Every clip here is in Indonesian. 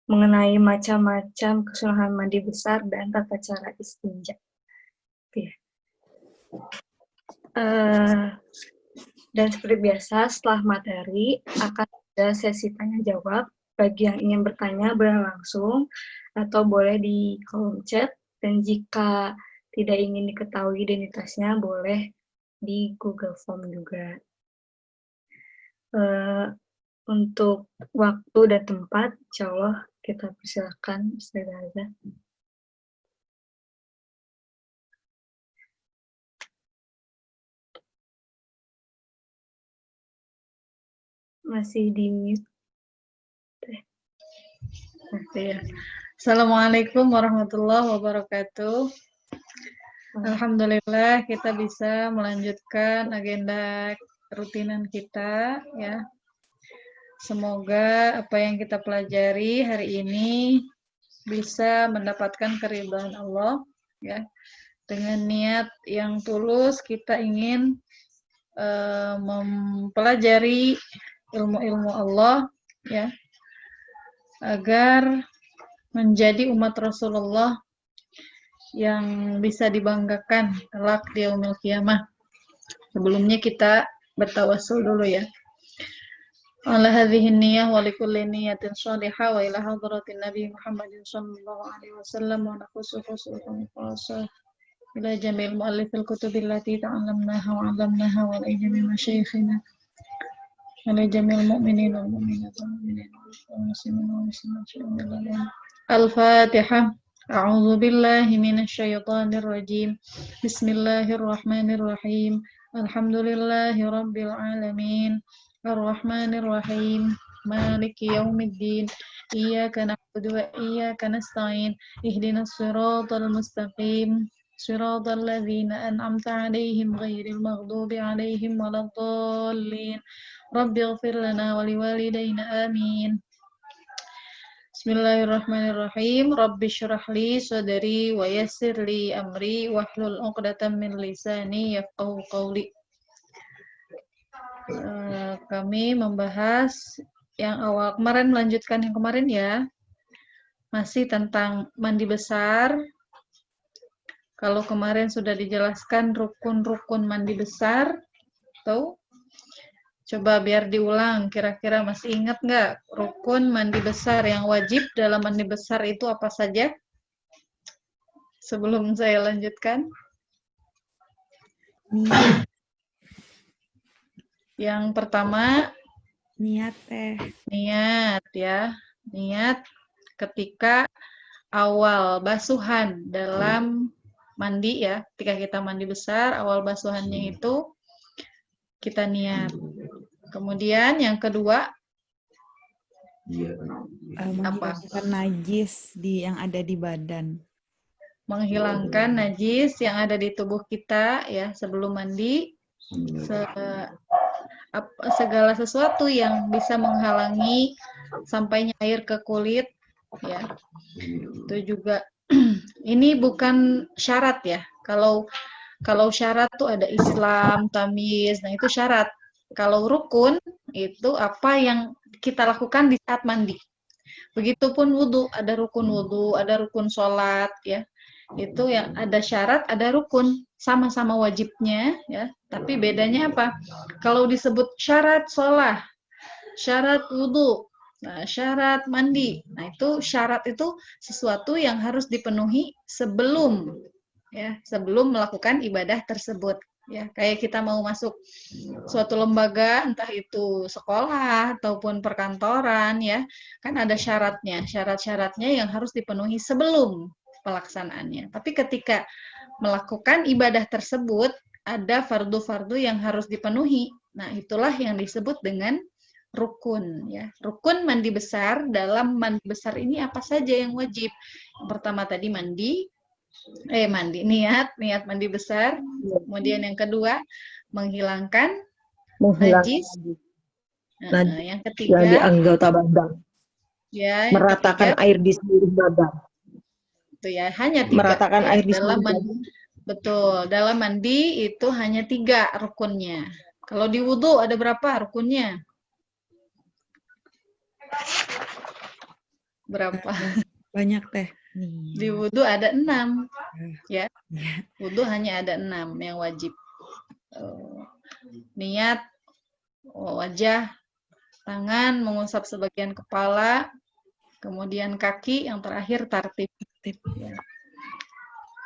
mengenai macam-macam kesunahan mandi besar dan tata cara istinja. Oke. Dan seperti biasa, setelah materi akan ada sesi tanya jawab. Bagi yang ingin bertanya boleh langsung atau boleh di kolom chat. Dan jika tidak ingin diketahui identitasnya, boleh di Google Form juga. Untuk waktu dan tempat, insya Allah kita persilakan Ustazah. Masih di mute. Ya. Assalamualaikum warahmatullahi wabarakatuh. Alhamdulillah kita bisa melanjutkan agenda rutinan kita ya. Semoga apa yang kita pelajari hari ini bisa mendapatkan keridhaan Allah ya. Dengan niat yang tulus kita ingin mempelajari ilmu-ilmu Allah ya, agar menjadi umat Rasulullah yang bisa dibanggakan kelak di yaumil qiyamah. Sebelumnya kita bertawassul dulu ya. Ala hadhihi niyyah wa likulli niyyatin shalihah wa ila hadratin Nabi Muhammadin sallallahu alaihi wasallam wa naqussu khususan khassa ila jamil muallifil kutubil lati ta'allamnaha wa 'allamnaha wa ila jami' masyayikhina wa ila jamil mu'minin wal mu'minat wal mu'minat wal muslimin wal muslimat. Al-Fatihah. A'udzu billahi minasy syaithanir rajim. Bismillahirrahmanirrahim. Alhamdulillahi rabbil alamin. Arrahmanir rahim. Maliki yaumiddin. Iyyaka na'budu wa iyyaka nasta'in. Ihdinas siratal mustaqim. Siratal ladzina an'amta 'alaihim ghairil maghdubi 'alaihim waladdallin. Rabbighfir lana wa liwalidayna amin. Bismillahirrahmanirrahim. Rabbi syrah li sadri wa yassir li amri wahlul 'uqdatam min lisani yafqahu qawli. Kami membahas yang awal kemarin, melanjutkan yang kemarin ya. Masih tentang mandi besar. Kalau kemarin sudah dijelaskan rukun-rukun mandi besar, tuh. Coba biar diulang, kira-kira masih ingat nggak rukun mandi besar yang wajib dalam mandi besar itu apa saja? Sebelum saya lanjutkan. Yang pertama, niat teh. Niat ya. Niat ketika awal basuhan dalam mandi ya. Ketika kita mandi besar, awal basuhannya itu kita niat. Kemudian yang kedua, menghilangkan najis yang ada di badan. Menghilangkan najis yang ada di tubuh kita ya sebelum mandi. Segala sesuatu yang bisa menghalangi sampainya air ke kulit ya. Itu juga ini bukan syarat ya. Kalau syarat tuh ada Islam, tamyiz, nah itu syarat. Kalau rukun itu apa yang kita lakukan di saat mandi. Begitupun wudhu, ada rukun sholat ya. Itu yang ada syarat, ada rukun, sama-sama wajibnya ya. Tapi bedanya apa? Kalau disebut syarat sholat, syarat wudhu, nah, syarat mandi. Nah, itu syarat itu sesuatu yang harus dipenuhi sebelum melakukan ibadah tersebut. Ya, kayak kita mau masuk suatu lembaga, entah itu sekolah ataupun perkantoran, ya, kan ada syaratnya. Syarat-syaratnya yang harus dipenuhi sebelum pelaksanaannya. Tapi ketika melakukan ibadah tersebut, ada fardu-fardu yang harus dipenuhi. Nah, itulah yang disebut dengan rukun. Ya, rukun mandi besar. Dalam mandi besar ini apa saja yang wajib? Yang pertama tadi niat mandi besar. Kemudian yang kedua, menghilangkan najis. Yang ketiga, yang di anggota badan. Ya, meratakan air di seluruh badan. Itu ya, hanya 3. Meratakan ya, air di dalam seluruh mandi. Betul, dalam mandi itu hanya 3 rukunnya. Kalau di wudhu ada berapa rukunnya? berapa? Banyak teh. Di wudhu ada 6, ya. Iya. Wudhu hanya ada 6 yang wajib. Niat, wajah, tangan, mengusap sebagian kepala, kemudian kaki, yang terakhir tartib. Ya.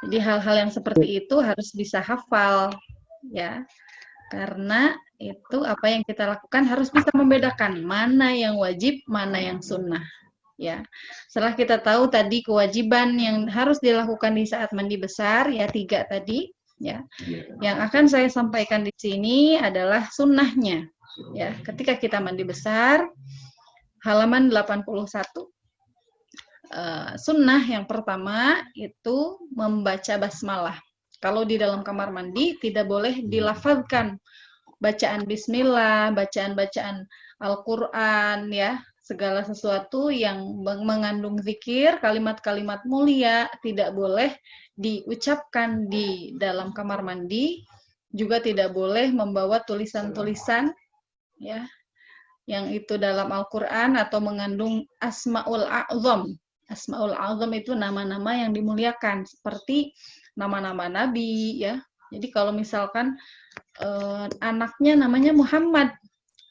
Jadi hal-hal yang seperti itu harus bisa hafal, ya. Karena itu apa yang kita lakukan harus bisa membedakan mana yang wajib, mana yang sunnah. Ya, setelah kita tahu tadi kewajiban yang harus dilakukan di saat mandi besar, ya 3 tadi, ya. Yang akan saya sampaikan di sini adalah sunnahnya. Ya, ketika kita mandi besar, halaman 81. Sunnah yang pertama itu membaca basmalah. Kalau di dalam kamar mandi tidak boleh dilafazkan bacaan bismillah, bacaan-bacaan Al-Qur'an, ya, segala sesuatu yang mengandung zikir, kalimat-kalimat mulia tidak boleh diucapkan di dalam kamar mandi, juga tidak boleh membawa tulisan-tulisan, ya, yang itu dalam Al-Qur'an atau mengandung Asmaul A'zam. Asmaul A'zam itu nama-nama yang dimuliakan, seperti nama-nama nabi, ya. Jadi kalau misalkan anaknya namanya Muhammad,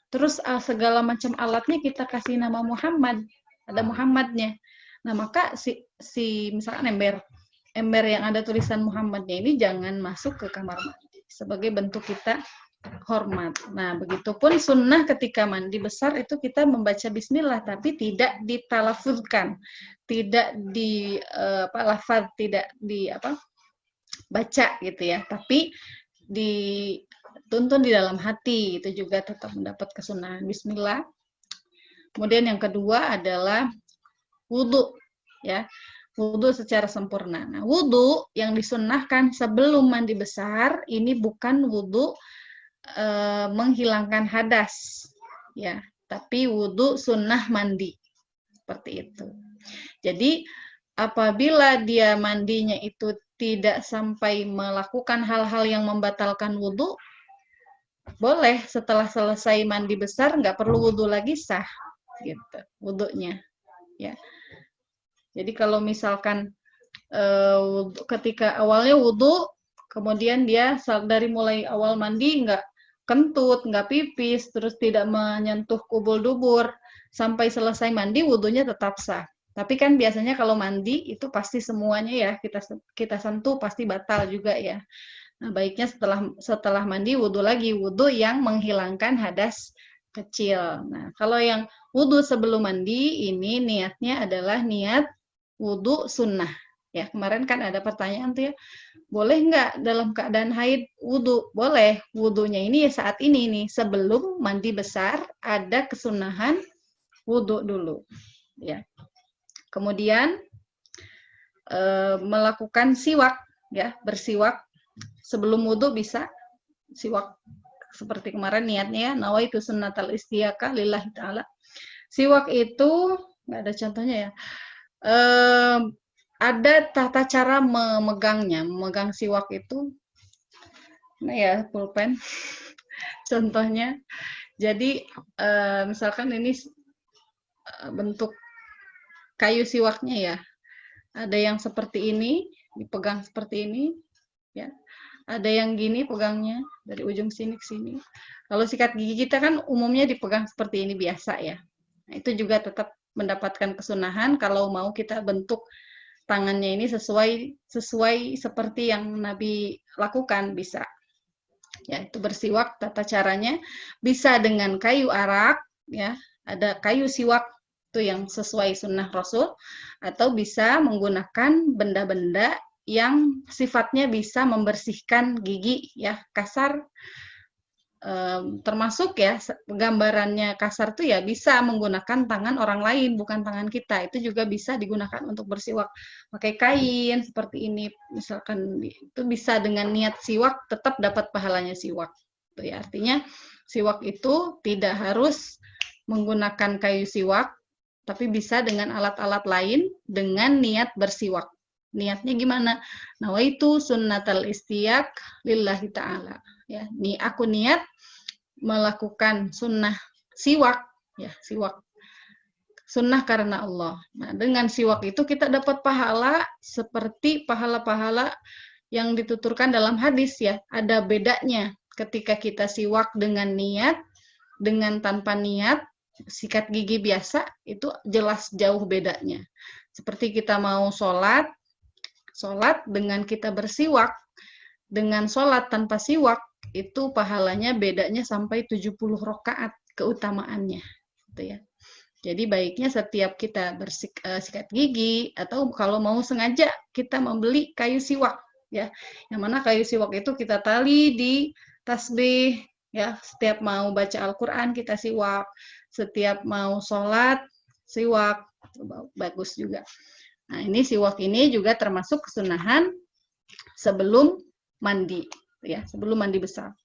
terus segala macam alatnya kita kasih nama Muhammad, ada Muhammadnya. Nah, maka si misalkan ember yang ada tulisan Muhammadnya ini jangan masuk ke kamar mandi sebagai bentuk kita hormat. Nah, begitupun sunnah ketika mandi besar itu kita membaca bismillah tapi tidak ditalafuzkan, tidak di lafaz, tidak di baca gitu ya, tapi dituntun di dalam hati, itu juga tetap mendapat kesunahan bismillah. Kemudian yang kedua adalah wudhu, ya, wudhu secara sempurna. Nah, wudhu yang disunnahkan sebelum mandi besar ini bukan wudhu menghilangkan hadas, ya, tapi wudhu sunnah mandi, seperti itu. Jadi apabila dia mandinya itu tidak sampai melakukan hal-hal yang membatalkan wudhu, boleh setelah selesai mandi besar nggak perlu wudhu lagi, sah gitu wudhunya, ya. Jadi kalau misalkan ketika awalnya wudhu, kemudian dia dari mulai awal mandi nggak kentut, nggak pipis, terus tidak menyentuh kubul dubur, sampai selesai mandi wudhunya tetap sah. Tapi kan biasanya kalau mandi itu pasti semuanya ya kita sentuh pasti batal juga ya. Nah, baiknya setelah mandi wudhu lagi, wudhu yang menghilangkan hadas kecil. Nah, kalau yang wudhu sebelum mandi ini niatnya adalah niat wudhu sunnah. Ya, kemarin kan ada pertanyaan tuh ya, boleh nggak dalam keadaan haid wudhu? Boleh, wudhunya ini saat ini nih, sebelum mandi besar ada kesunahan wudhu dulu. Ya. Kemudian melakukan siwak, ya, bersiwak sebelum wudhu bisa siwak seperti kemarin niatnya ya, nawaitu sunnatal istiyaka lillahi ta'ala. Siwak itu nggak ada contohnya ya. Ada tata cara memegang siwak itu. Nah ya, pulpen. Contohnya. Jadi misalkan ini bentuk kayu siwaknya ya. Ada yang seperti ini, dipegang seperti ini, ya. Ada yang gini pegangnya dari ujung sini ke sini. Kalau sikat gigi kita kan umumnya dipegang seperti ini biasa ya. Nah, itu juga tetap mendapatkan kesunahan kalau mau kita bentuk tangannya ini sesuai seperti yang Nabi lakukan bisa. Ya, itu bersiwak tata caranya bisa dengan kayu arak, ya. Ada kayu siwak itu yang sesuai sunnah Rasul, atau bisa menggunakan benda-benda yang sifatnya bisa membersihkan gigi, ya, kasar. Termasuk ya gambarannya kasar tuh ya bisa menggunakan tangan orang lain bukan tangan kita, itu juga bisa digunakan untuk bersiwak pakai kain seperti ini misalkan, itu bisa dengan niat siwak tetap dapat pahalanya siwak itu ya. Artinya siwak itu tidak harus menggunakan kayu siwak tapi bisa dengan alat-alat lain dengan niat bersiwak. Niatnya gimana? Nawaitu sunnatal istiyak lillahi ta'ala. Ya, aku niat melakukan sunnah siwak, ya, siwak sunnah karena Allah. Nah, dengan siwak itu kita dapat pahala seperti pahala-pahala yang dituturkan dalam hadis ya. Ada bedanya ketika kita siwak dengan niat, dengan tanpa niat, sikat gigi biasa, itu jelas jauh bedanya. Seperti kita mau sholat dengan kita bersiwak, dengan sholat tanpa siwak, itu pahalanya bedanya sampai 70 rakaat keutamaannya. Gitu ya. Jadi baiknya setiap kita sikat gigi, atau kalau mau sengaja kita membeli kayu siwak, ya, yang mana kayu siwak itu kita tali di tasbih, ya, setiap mau baca Al-Quran kita siwak, setiap mau sholat siwak, bagus juga. Nah, ini siwak ini juga termasuk kesunahan sebelum mandi, ya, sebelum mandi besar.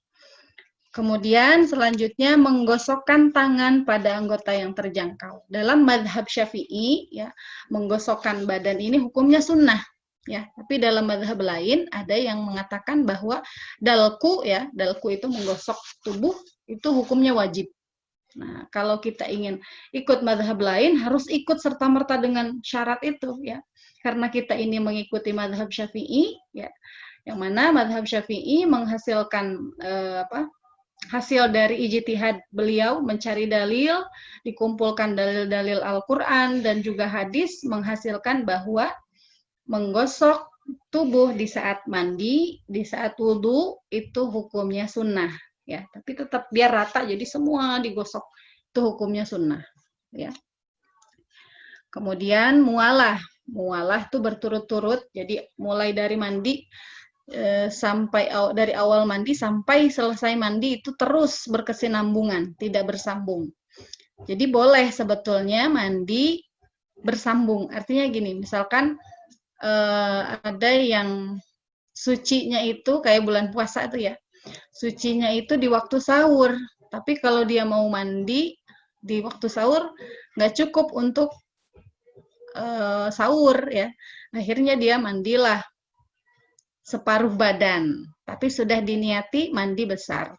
Kemudian selanjutnya menggosokkan tangan pada anggota yang terjangkau. Dalam mazhab Syafi'i, ya, menggosokkan badan ini hukumnya sunnah, ya. Tapi dalam mazhab lain ada yang mengatakan bahwa dalku, ya, dalku itu menggosok tubuh itu hukumnya wajib. Nah, kalau kita ingin ikut mazhab lain harus ikut serta-merta dengan syarat itu, ya. Karena kita ini mengikuti mazhab Syafi'i, ya, yang mana mazhab Syafi'i menghasilkan hasil dari ijtihad beliau mencari dalil, dikumpulkan dalil-dalil Al-Quran dan juga hadis, menghasilkan bahwa menggosok tubuh di saat mandi, di saat wudhu, itu hukumnya sunnah. Ya, tapi tetap biar rata, jadi semua digosok, itu hukumnya sunnah. Ya. Kemudian mualah itu berturut-turut, jadi mulai dari mandi, sampai dari awal mandi sampai selesai mandi itu terus berkesinambungan, tidak bersambung. Jadi boleh sebetulnya mandi bersambung. Artinya gini, misalkan ada yang sucinya itu kayak bulan puasa itu ya, sucinya itu di waktu sahur. Tapi kalau dia mau mandi di waktu sahur nggak cukup untuk sahur ya. Akhirnya dia mandilah separuh badan, tapi sudah diniati mandi besar.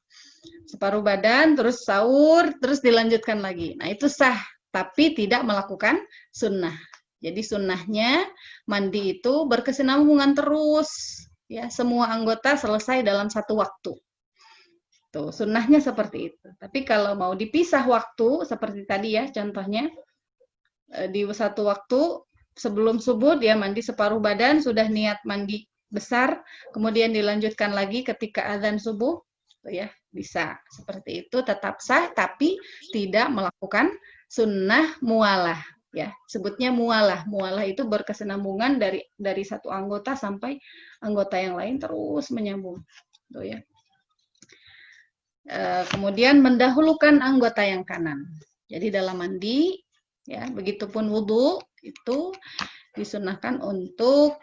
Separuh badan, terus sahur, terus dilanjutkan lagi. Nah, itu sah, tapi tidak melakukan sunnah. Jadi sunnahnya mandi itu berkesinambungan terus, ya, semua anggota selesai dalam satu waktu. Tuh, sunnahnya seperti itu. Tapi kalau mau dipisah waktu, seperti tadi ya, contohnya, di satu waktu, sebelum subuh dia mandi separuh badan, sudah niat mandi besar, kemudian dilanjutkan lagi ketika azan subuh, ya, bisa seperti itu, tetap sah, tapi tidak melakukan sunnah mualah, ya, sebutnya mualah. Mualah itu berkesinambungan dari satu anggota sampai anggota yang lain terus menyambung, tuh ya. Kemudian mendahulukan anggota yang kanan. Jadi dalam mandi, ya, begitupun wudhu itu disunahkan untuk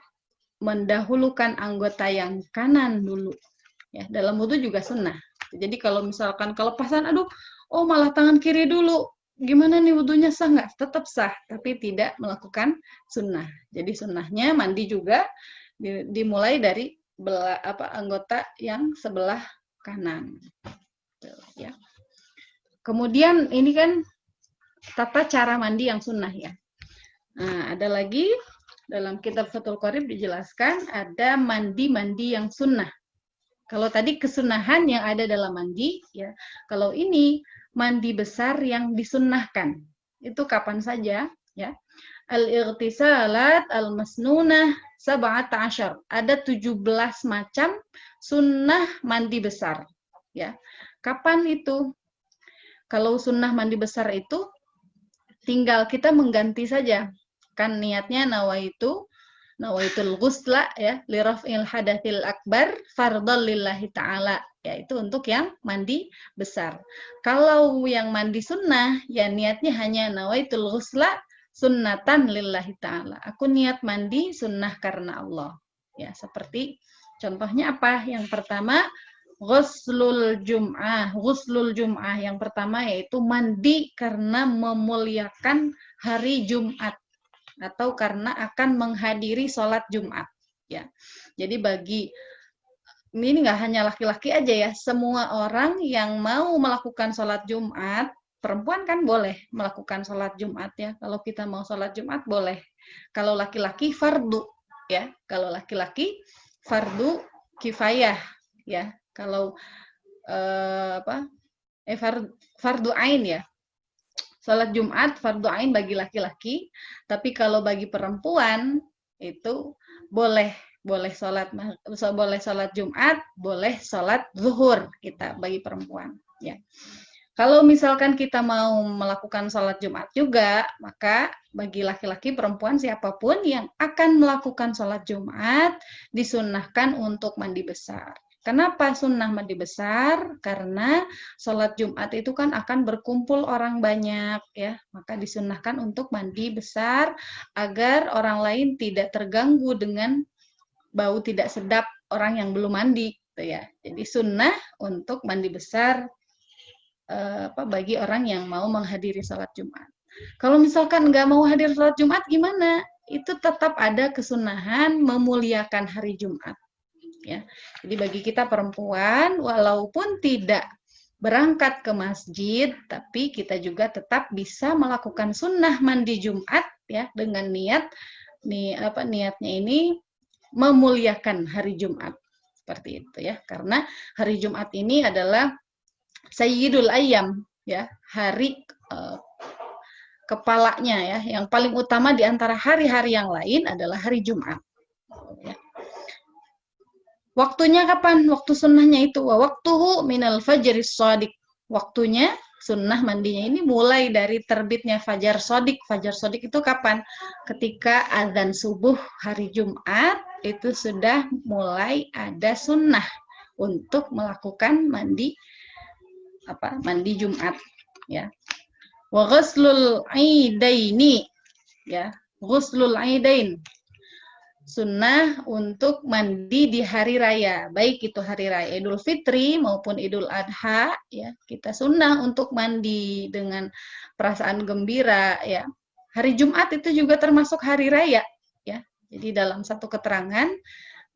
mendahulukan anggota yang kanan dulu. Ya, dalam wudhu juga sunnah. Jadi kalau misalkan kelepasan, aduh, oh malah tangan kiri dulu, gimana nih wudhunya, sah nggak? Tetap sah, tapi tidak melakukan sunnah. Jadi sunnahnya mandi juga dimulai dari anggota yang sebelah kanan. Ya. Kemudian ini kan tata cara mandi yang sunnah ya. Nah, ada lagi dalam kitab Fathul Qorib dijelaskan ada mandi-mandi yang sunnah. Kalau tadi kesunahan yang ada dalam mandi, ya. Kalau ini mandi besar yang disunnahkan. Itu kapan saja, ya. Al-ightisalat al-masnunah sab'ata asyar. Ada 17 macam sunnah mandi besar, ya. Kapan itu? Kalau sunnah mandi besar itu tinggal kita mengganti saja. Kan niatnya nawaitul ghusla ya li raf'il hadatsil akbar fardhan lillahi ta'ala, yaitu untuk yang mandi besar. Kalau yang mandi sunnah ya niatnya hanya nawaitul ghusla sunnatan lillahi ta'ala. Aku niat mandi sunnah karena Allah. Ya, seperti contohnya apa? Yang pertama ghuslul jum'ah. Ghuslul jum'ah yang pertama yaitu mandi karena memuliakan hari Jumat atau karena akan menghadiri sholat Jumat. Ya, jadi ini nggak hanya laki-laki aja ya, semua orang yang mau melakukan sholat Jumat perempuan kan boleh melakukan sholat Jumat ya. Kalau kita mau sholat Jumat boleh. Kalau laki-laki fardu ya. Kalau laki-laki fardu kifayah ya. Kalau fardu ain ya. Sholat Jumat fardu ain bagi laki-laki, tapi kalau bagi perempuan itu boleh sholat Jumat, boleh sholat zuhur kita bagi perempuan ya. Kalau misalkan kita mau melakukan sholat Jumat juga, maka bagi laki-laki, perempuan, siapapun yang akan melakukan sholat Jumat, disunnahkan untuk mandi besar. Kenapa sunnah mandi besar? Karena sholat Jumat itu kan akan berkumpul orang banyak, ya. Maka disunnahkan untuk mandi besar agar orang lain tidak terganggu dengan bau tidak sedap orang yang belum mandi, gitu ya. Jadi sunnah untuk mandi besar bagi orang yang mau menghadiri sholat Jumat. Kalau misalkan nggak mau hadir sholat Jumat, gimana? Itu tetap ada kesunahan memuliakan hari Jumat. Ya. Jadi bagi kita perempuan, walaupun tidak berangkat ke masjid, tapi kita juga tetap bisa melakukan sunnah mandi Jumat ya dengan niatnya ini memuliakan hari Jumat seperti itu ya. Karena hari Jumat ini adalah Sayyidul Ayyam ya, hari kepalanya ya, yang paling utama di antara hari-hari yang lain adalah hari Jumat. Ya. Waktunya kapan? Waktu sunnahnya itu waktuhu minal fajris shadiq. Waktunya sunnah mandinya ini mulai dari terbitnya fajar shadiq. Fajar shadiq itu kapan? Ketika azan subuh hari Jumat itu sudah mulai ada sunnah untuk melakukan mandi Jumat ya. Wa ghuslul aidaini ya. Ghuslul aidain. Sunnah untuk mandi di hari raya, baik itu hari raya Idul Fitri maupun Idul Adha, ya kita sunnah untuk mandi dengan perasaan gembira, ya. Hari Jumat itu juga termasuk hari raya, ya. Jadi dalam satu keterangan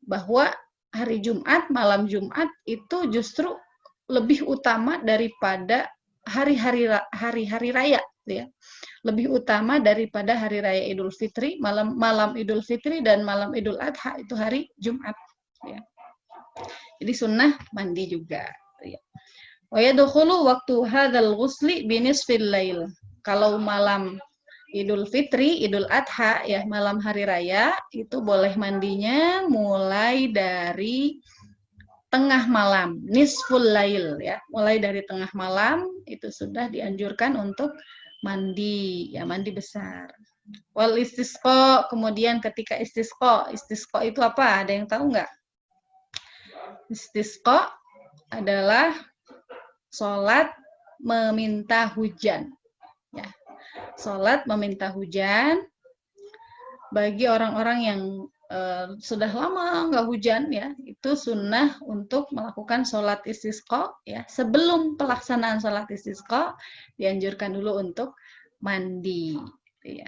bahwa hari Jumat, malam Jumat itu justru lebih utama daripada hari-hari raya, ya. Lebih utama daripada hari raya Idul Fitri, malam Idul Fitri dan malam Idul Adha itu hari Jumat ya. Jadi sunnah mandi juga ya. Wa yadkhulu waktu hadzal ghusli binisfil lail. Kalau malam Idul Fitri, Idul Adha ya, malam hari raya itu boleh mandinya mulai dari tengah malam, nisful lail ya. Mulai dari tengah malam itu sudah dianjurkan untuk mandi, ya mandi besar. Wal istisqa, kemudian ketika istisqa itu apa? Ada yang tahu nggak? Istisqa adalah sholat meminta hujan. Ya. Sholat meminta hujan bagi orang-orang yang sudah lama nggak hujan ya, itu sunnah untuk melakukan sholat istisqa ya. Sebelum pelaksanaan sholat istisqa dianjurkan dulu untuk mandi ya.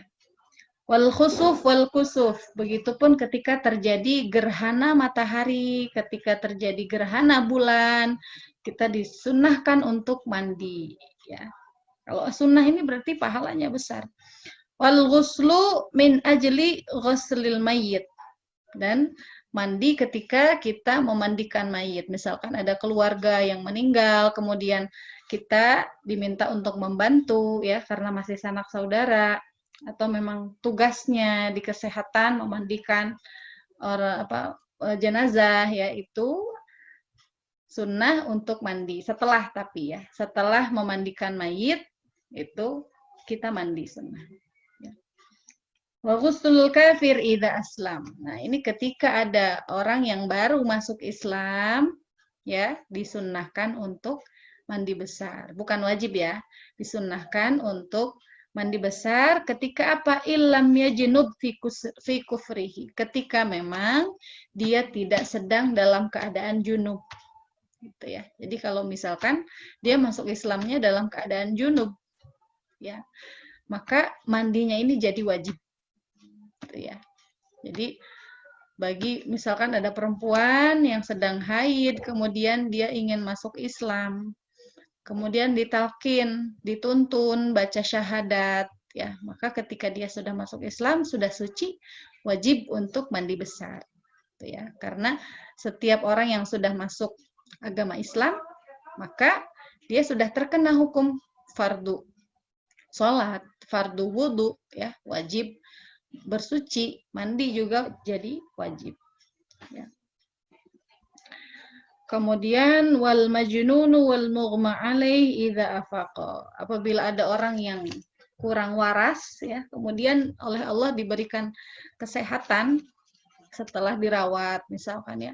Wal khusuf wal kusuf, begitupun ketika terjadi gerhana matahari, ketika terjadi gerhana bulan, kita disunnahkan untuk mandi ya. Kalau sunnah ini berarti pahalanya besar. Wal ghuslu min ajli ghuslil mayyit, dan mandi ketika kita memandikan mayit. Misalkan ada keluarga yang meninggal, kemudian kita diminta untuk membantu ya karena masih sanak saudara, atau memang tugasnya di kesehatan memandikan jenazah ya, itu sunnah untuk mandi setelah, tapi ya setelah memandikan mayit itu kita mandi sunnah. Wa ghuslul kafir idza aslam. Nah, ini ketika ada orang yang baru masuk Islam, ya, disunnahkan untuk mandi besar. Bukan wajib ya, disunnahkan untuk mandi besar ketika apa? Illam yajnub fi kufrihi. Ketika memang dia tidak sedang dalam keadaan junub. Gitu ya. Jadi kalau misalkan dia masuk Islamnya dalam keadaan junub, ya, maka mandinya ini jadi wajib. Ya. Jadi bagi misalkan ada perempuan yang sedang haid, kemudian dia ingin masuk Islam, kemudian ditalkin, dituntun baca syahadat, ya. Maka ketika dia sudah masuk Islam, sudah suci, wajib untuk mandi besar, gitu ya. Karena setiap orang yang sudah masuk agama Islam, maka dia sudah terkena hukum fardu sholat, fardu wudhu, ya, wajib bersuci, mandi juga jadi wajib. Ya. Kemudian wal majnunu wal mughma alaih idza afaqa. Apabila ada orang yang kurang waras, ya, kemudian oleh Allah diberikan kesehatan setelah dirawat misalkan, ya,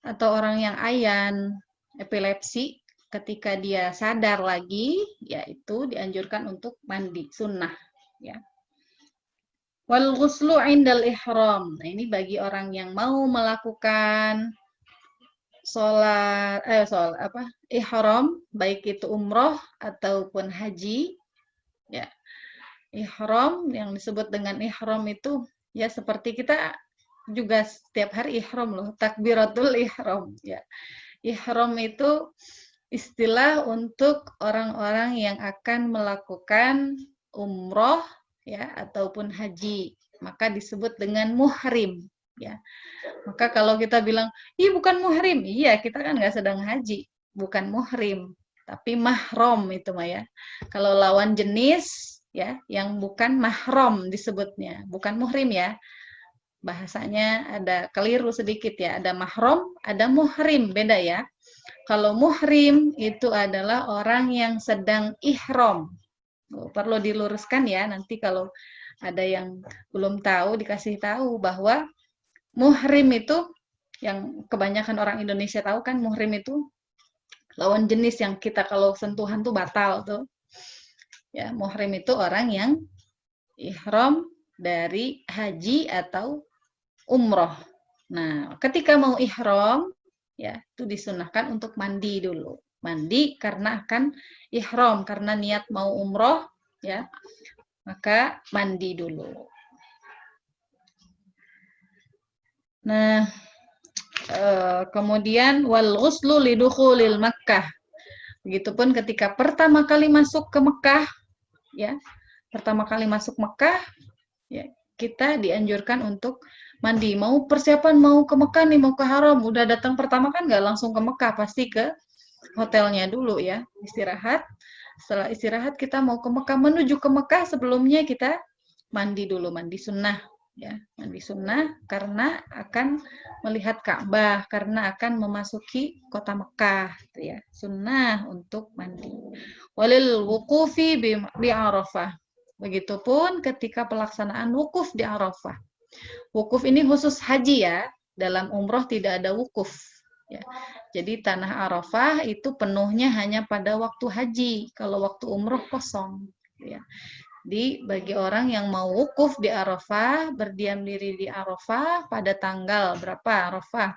atau orang yang ayan, epilepsi, ketika dia sadar lagi, yaitu dianjurkan untuk mandi sunnah, ya. Wal ghuslu indal ihram. Nah, ini bagi orang yang mau melakukan ihram, baik itu umroh ataupun haji, ya. Ihram yang disebut dengan ihram itu ya seperti kita juga setiap hari ihram loh, takbiratul ihram, ya. Ihram itu istilah untuk orang-orang yang akan melakukan umroh, ya, ataupun haji, maka disebut dengan muhrim, ya. Maka kalau kita bilang, ih bukan muhrim, iya kita kan nggak sedang haji, bukan muhrim, tapi mahram itu mah, ya. Kalau lawan jenis, ya, yang bukan mahram disebutnya, bukan muhrim, ya. Bahasanya ada keliru sedikit, ya. Ada mahram, ada muhrim, beda, ya. Kalau muhrim itu adalah orang yang sedang ihram. Perlu diluruskan, ya, nanti kalau ada yang belum tahu dikasih tahu bahwa muhrim itu, yang kebanyakan orang Indonesia tahu kan, muhrim itu lawan jenis yang kita kalau sentuhan tuh batal tuh. Ya, muhrim itu orang yang ihram dari haji atau umroh. Nah, ketika mau ihram, ya, itu disunahkan untuk mandi dulu. Mandi karena akan ihram, karena niat mau umroh, ya, maka mandi dulu. Nah, kemudian wal ghuslu lidukhulil Makkah. Begitupun ketika pertama kali masuk ke Mekah, ya. Pertama kali masuk Mekah, ya, kita dianjurkan untuk mandi. Mau persiapan mau ke Mekah nih, mau ke Haram, udah datang pertama kan nggak langsung ke Mekah, pasti ke hotelnya dulu, ya. Istirahat. Setelah istirahat kita mau ke Mekah, menuju ke Mekah sebelumnya kita mandi dulu, mandi sunnah, ya, mandi sunnah karena akan melihat Ka'bah, karena akan memasuki kota Mekah, gitu, ya. Sunnah untuk mandi. Walil wuqufi bi Arafah. Begitupun ketika pelaksanaan wukuf di Arafah. Wukuf ini khusus haji, ya. Dalam umroh tidak ada wukuf, ya. Jadi tanah Arafah itu penuhnya hanya pada waktu haji. Kalau waktu umroh kosong, ya. Bagi orang yang mau wukuf di Arafah, berdiam diri di Arafah pada tanggal berapa Arafah?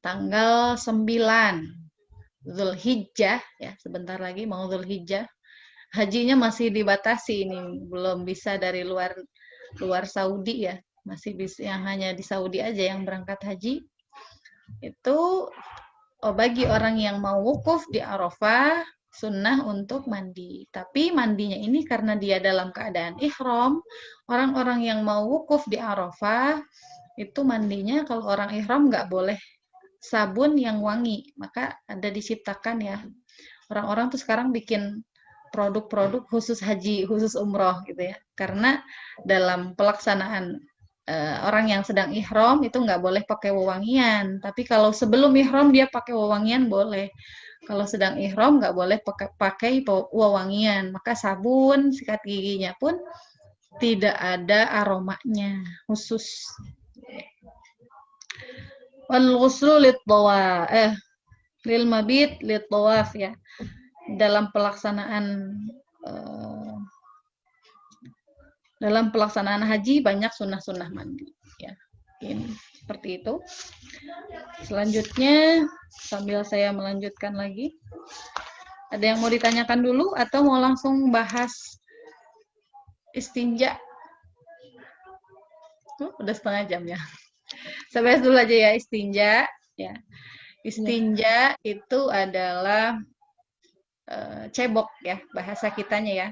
Tanggal 9 Zulhijjah, ya, sebentar lagi mau Zulhijjah. Hajinya masih dibatasi ini, belum bisa dari luar Saudi, ya. Masih bisa yang hanya di Saudi aja yang berangkat haji. Itu bagi orang yang mau wukuf di Arafah, sunnah untuk mandi. Tapi mandinya ini karena dia dalam keadaan ihram, orang-orang yang mau wukuf di Arafah, itu mandinya kalau orang ihram nggak boleh sabun yang wangi. Maka ada diciptakan, ya. Orang-orang tuh sekarang bikin produk-produk khusus haji, khusus umroh, gitu, ya. Karena dalam pelaksanaan orang yang sedang ihram itu nggak boleh pakai wewangian. Tapi kalau sebelum ihram dia pakai wewangian boleh. Kalau sedang ihram nggak boleh pakai wewangian. Maka sabun, sikat giginya pun tidak ada aromanya khusus. Wal ghuslu lil mabit lit tawaf, ya. Dalam pelaksanaan haji banyak sunnah-sunnah mandi, ya. Ini seperti itu. Selanjutnya sambil saya melanjutkan lagi, ada yang mau ditanyakan dulu atau mau langsung bahas istinja? Udah setengah jam, ya. Saya bahas dulu aja, ya, istinja, ya. Istinja itu adalah cebok ya, bahasa kitanya ya.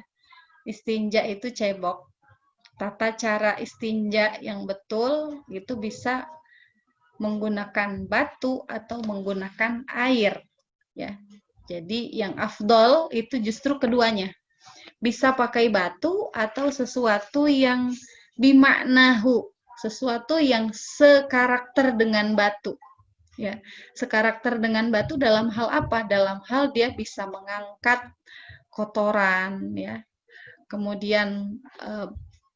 Istinja itu cebok. Tata cara istinja yang betul itu bisa menggunakan batu atau menggunakan air ya. Jadi yang afdol itu justru keduanya. Bisa pakai batu atau sesuatu yang bimaknahu, sesuatu yang sekarakter dengan batu. Ya, sekarakter dengan batu dalam hal apa? Dalam hal dia bisa mengangkat kotoran ya. Kemudian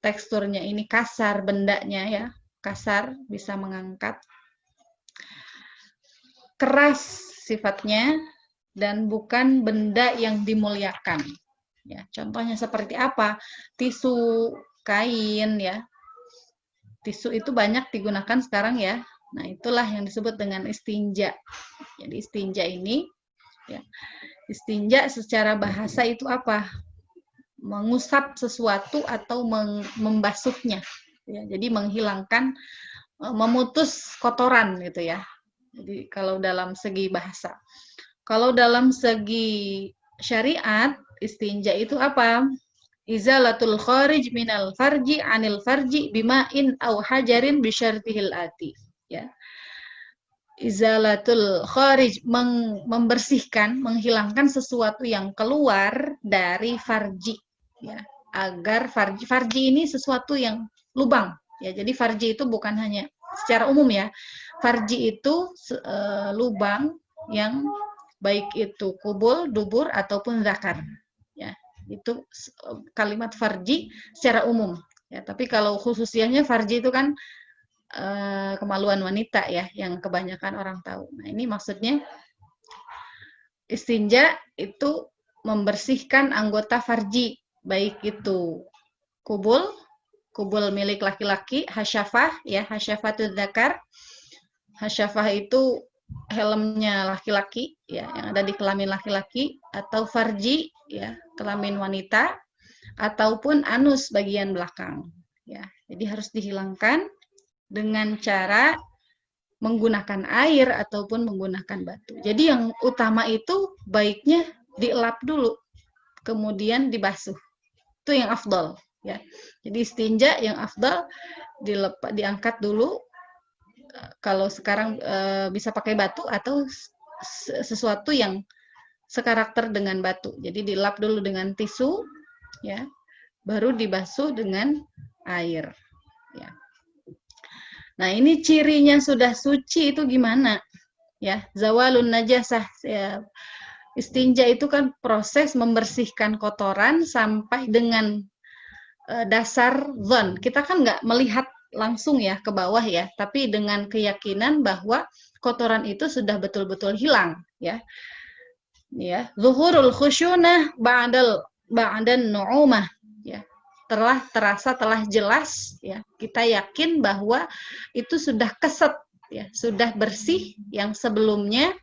teksturnya ini kasar, bendanya ya, kasar, bisa mengangkat. Keras sifatnya dan bukan benda yang dimuliakan. Ya, contohnya seperti apa? Tisu, kain ya. Tisu itu banyak digunakan sekarang ya. Nah, itulah yang disebut dengan istinja. Jadi istinja ini ya. Istinja secara bahasa itu apa? Mengusap sesuatu atau membasuhnya. Ya, jadi menghilangkan, memutus kotoran gitu ya. Jadi kalau dalam segi bahasa. Kalau dalam segi syariat, istinja itu apa? Izalatul kharij minal farji anil farji bima'in au hajarin bisyartihil ati. Ya. Izalatul kharij, membersihkan, menghilangkan sesuatu yang keluar dari farji. Ya. Agar farji ini sesuatu yang lubang. Ya, jadi farji itu bukan hanya secara umum ya. Farji itu lubang yang baik itu kubul, dubur ataupun zakar. Ya, itu kalimat farji secara umum. Ya, tapi kalau khususnya farji itu kan kemaluan wanita ya, yang kebanyakan orang tahu. Nah, ini maksudnya istinja itu membersihkan anggota farji, baik itu kubul milik laki-laki, hasyafah ya, hasyafatul zakar. Hasyafah itu helmnya laki-laki ya, yang ada di kelamin laki-laki, atau farji ya, kelamin wanita, ataupun anus bagian belakang ya. Jadi harus dihilangkan dengan cara menggunakan air ataupun menggunakan batu. Jadi yang utama itu baiknya dielap dulu, kemudian dibasuh. Itu yang afdal ya. Jadi istinja yang afdal diangkat dulu. Kalau sekarang bisa pakai batu atau sesuatu yang sekarakter dengan batu. Jadi dilap dulu dengan tisu ya, baru dibasuh dengan air ya. Nah, ini cirinya sudah suci itu gimana? Ya, zawalun najasah ya. Istinja itu kan proses membersihkan kotoran sampai dengan dasar zon. Kita kan nggak melihat langsung ya ke bawah ya, tapi dengan keyakinan bahwa kotoran itu sudah betul-betul hilang ya. Ya, zuhurul khusyunah ba'dan nu'umah ya. Telah jelas ya. Kita yakin bahwa itu sudah keset ya, sudah bersih. Yang sebelumnya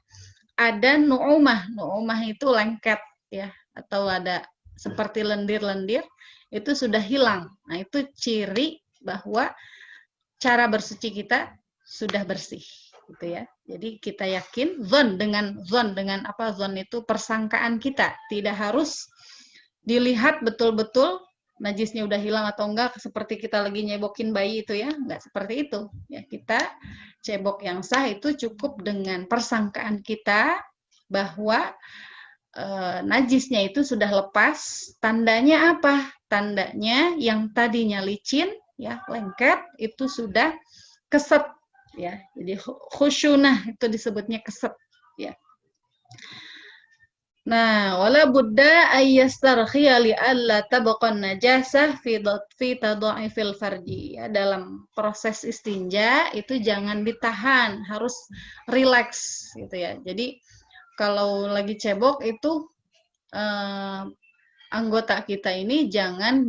ada nu'umah. Nu'umah itu lengket ya, atau ada seperti lendir-lendir, itu sudah hilang. Nah, itu ciri bahwa cara bersuci kita sudah bersih gitu ya. Jadi kita yakin zon dengan apa? Zon itu persangkaan kita, tidak harus dilihat betul-betul najisnya udah hilang atau enggak, seperti kita lagi nyebokin bayi itu ya, enggak seperti itu ya. Kita cebok yang sah itu cukup dengan persangkaan kita bahwa najisnya itu sudah lepas. Tandanya apa? Tandanya yang tadinya licin ya, lengket, itu sudah keset ya. Jadi khusyunah itu disebutnya keset ya. Nah, wala budda ayyastarkhiya li alla tabaqan najasah fi tadha'ifil farji. Ya, dalam proses istinja itu jangan ditahan, harus rileks gitu ya. Jadi kalau lagi cebok itu anggota kita ini jangan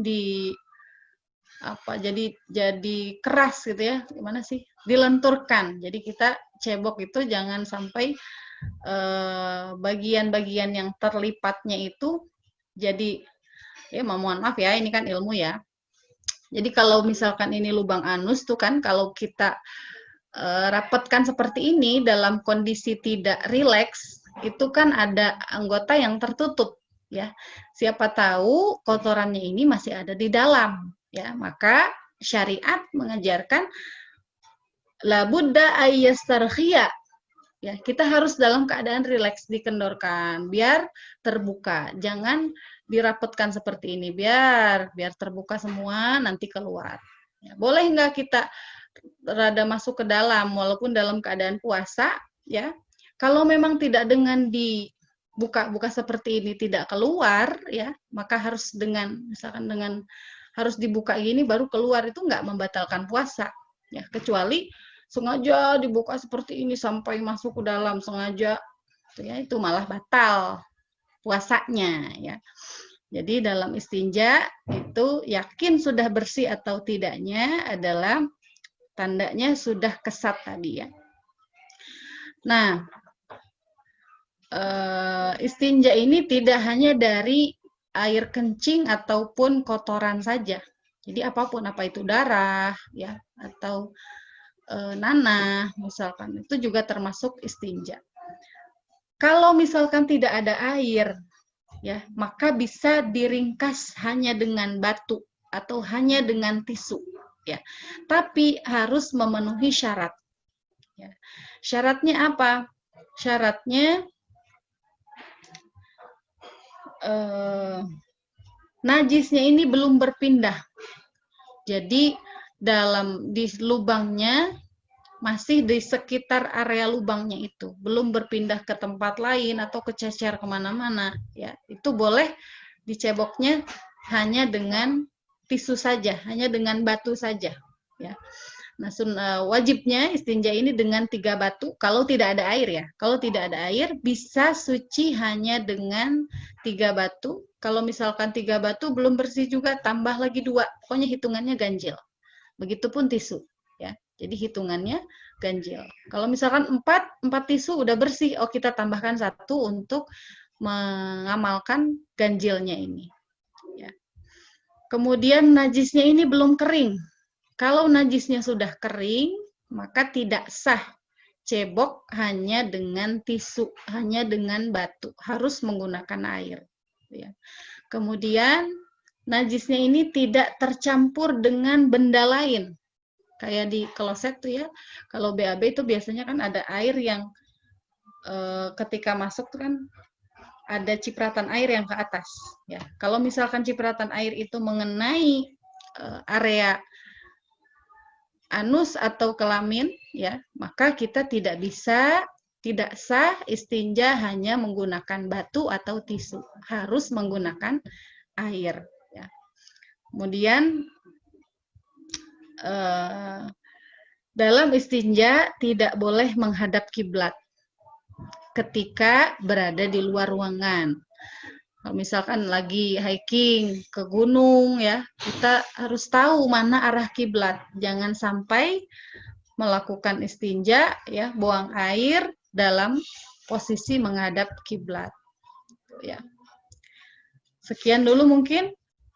jadi keras gitu ya. Gimana sih? Dilenturkan. Jadi kita cebok itu jangan sampai bagian-bagian yang terlipatnya itu jadi, ya mohon maaf ya, ini kan ilmu ya. Jadi kalau misalkan ini lubang anus tuh kan, kalau kita rapatkan seperti ini dalam kondisi tidak rileks itu kan ada anggota yang tertutup, ya. Siapa tahu kotorannya ini masih ada di dalam, ya. Maka syariat mengajarkan la budda ayyastarkhiya. Ya, kita harus dalam keadaan rileks, dikendorkan, biar terbuka. Jangan dirapetkan seperti ini, biar terbuka semua, nanti keluar. Ya, boleh nggak kita rada masuk ke dalam, walaupun dalam keadaan puasa, ya. Kalau memang tidak dengan dibuka seperti ini tidak keluar, ya, maka harus misalkan dengan harus dibuka gini baru keluar, itu nggak membatalkan puasa, ya. Kecuali sengaja dibuka seperti ini sampai masuk ke dalam sengaja, itu malah batal puasanya, ya. Jadi dalam istinja itu yakin sudah bersih atau tidaknya adalah tandanya sudah kesat tadi, ya. Nah, istinja ini tidak hanya dari air kencing ataupun kotoran saja. Jadi apapun, apa itu darah, ya, atau nanah misalkan, itu juga termasuk istinja. Kalau misalkan tidak ada air, ya, maka bisa diringkas hanya dengan batu atau hanya dengan tisu, ya. Tapi harus memenuhi syarat, ya. Syaratnya apa? Syaratnya najisnya ini belum berpindah. Jadi di lubangnya masih di sekitar area lubangnya itu, belum berpindah ke tempat lain atau kececer kemana-mana, ya. Itu boleh diceboknya hanya dengan tisu saja, hanya dengan batu saja, ya. Nah, wajibnya istinja ini dengan 3 batu, kalau tidak ada air, ya. Kalau tidak ada air, bisa suci hanya dengan 3 batu. Kalau misalkan 3 batu belum bersih juga, tambah lagi 2, pokoknya hitungannya ganjil. Begitupun tisu, ya. Jadi hitungannya ganjil. Kalau misalkan 4 tisu udah bersih, kita tambahkan 1 untuk mengamalkan ganjilnya ini, ya. Kemudian najisnya ini belum kering. Kalau najisnya sudah kering, maka tidak sah cebok hanya dengan tisu, hanya dengan batu, harus menggunakan air, ya. Kemudian najisnya ini tidak tercampur dengan benda lain. Kayak di kloset tuh, ya, kalau BAB itu biasanya kan ada air yang ketika masuk tuh kan ada cipratan air yang ke atas, ya. Kalau misalkan cipratan air itu mengenai area anus atau kelamin, ya, maka kita tidak sah istinja hanya menggunakan batu atau tisu, harus menggunakan air, ya. Kemudian dalam istinja tidak boleh menghadap kiblat ketika berada di luar ruangan. Kalau misalkan lagi hiking ke gunung, ya, kita harus tahu mana arah kiblat. Jangan sampai melakukan istinja, ya, buang air dalam posisi menghadap kiblat, ya. Sekian dulu mungkin.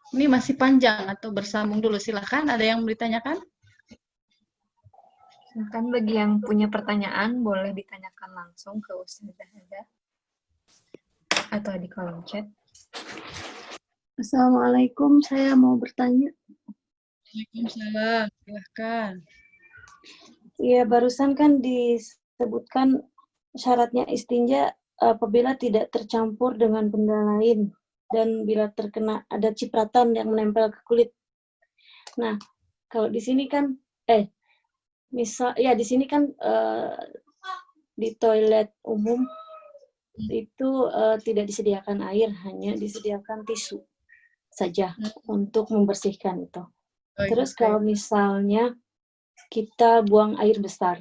Ini masih panjang atau bersambung dulu, silakan. Ada yang mau ditanyakan? Silakan, bagi yang punya pertanyaan boleh ditanyakan langsung ke Ustazah Hada atau di kolom chat. Assalamualaikum, saya mau bertanya. Waalaikumsalam, silahkan. Iya, barusan kan disebutkan syaratnya istinja apabila tidak tercampur dengan benda lain dan bila terkena ada cipratan yang menempel ke kulit. Nah, kalau di sini kan di sini kan di toilet umum itu tidak disediakan air, hanya disediakan tisu saja untuk membersihkan itu. Terus kalau misalnya kita buang air besar,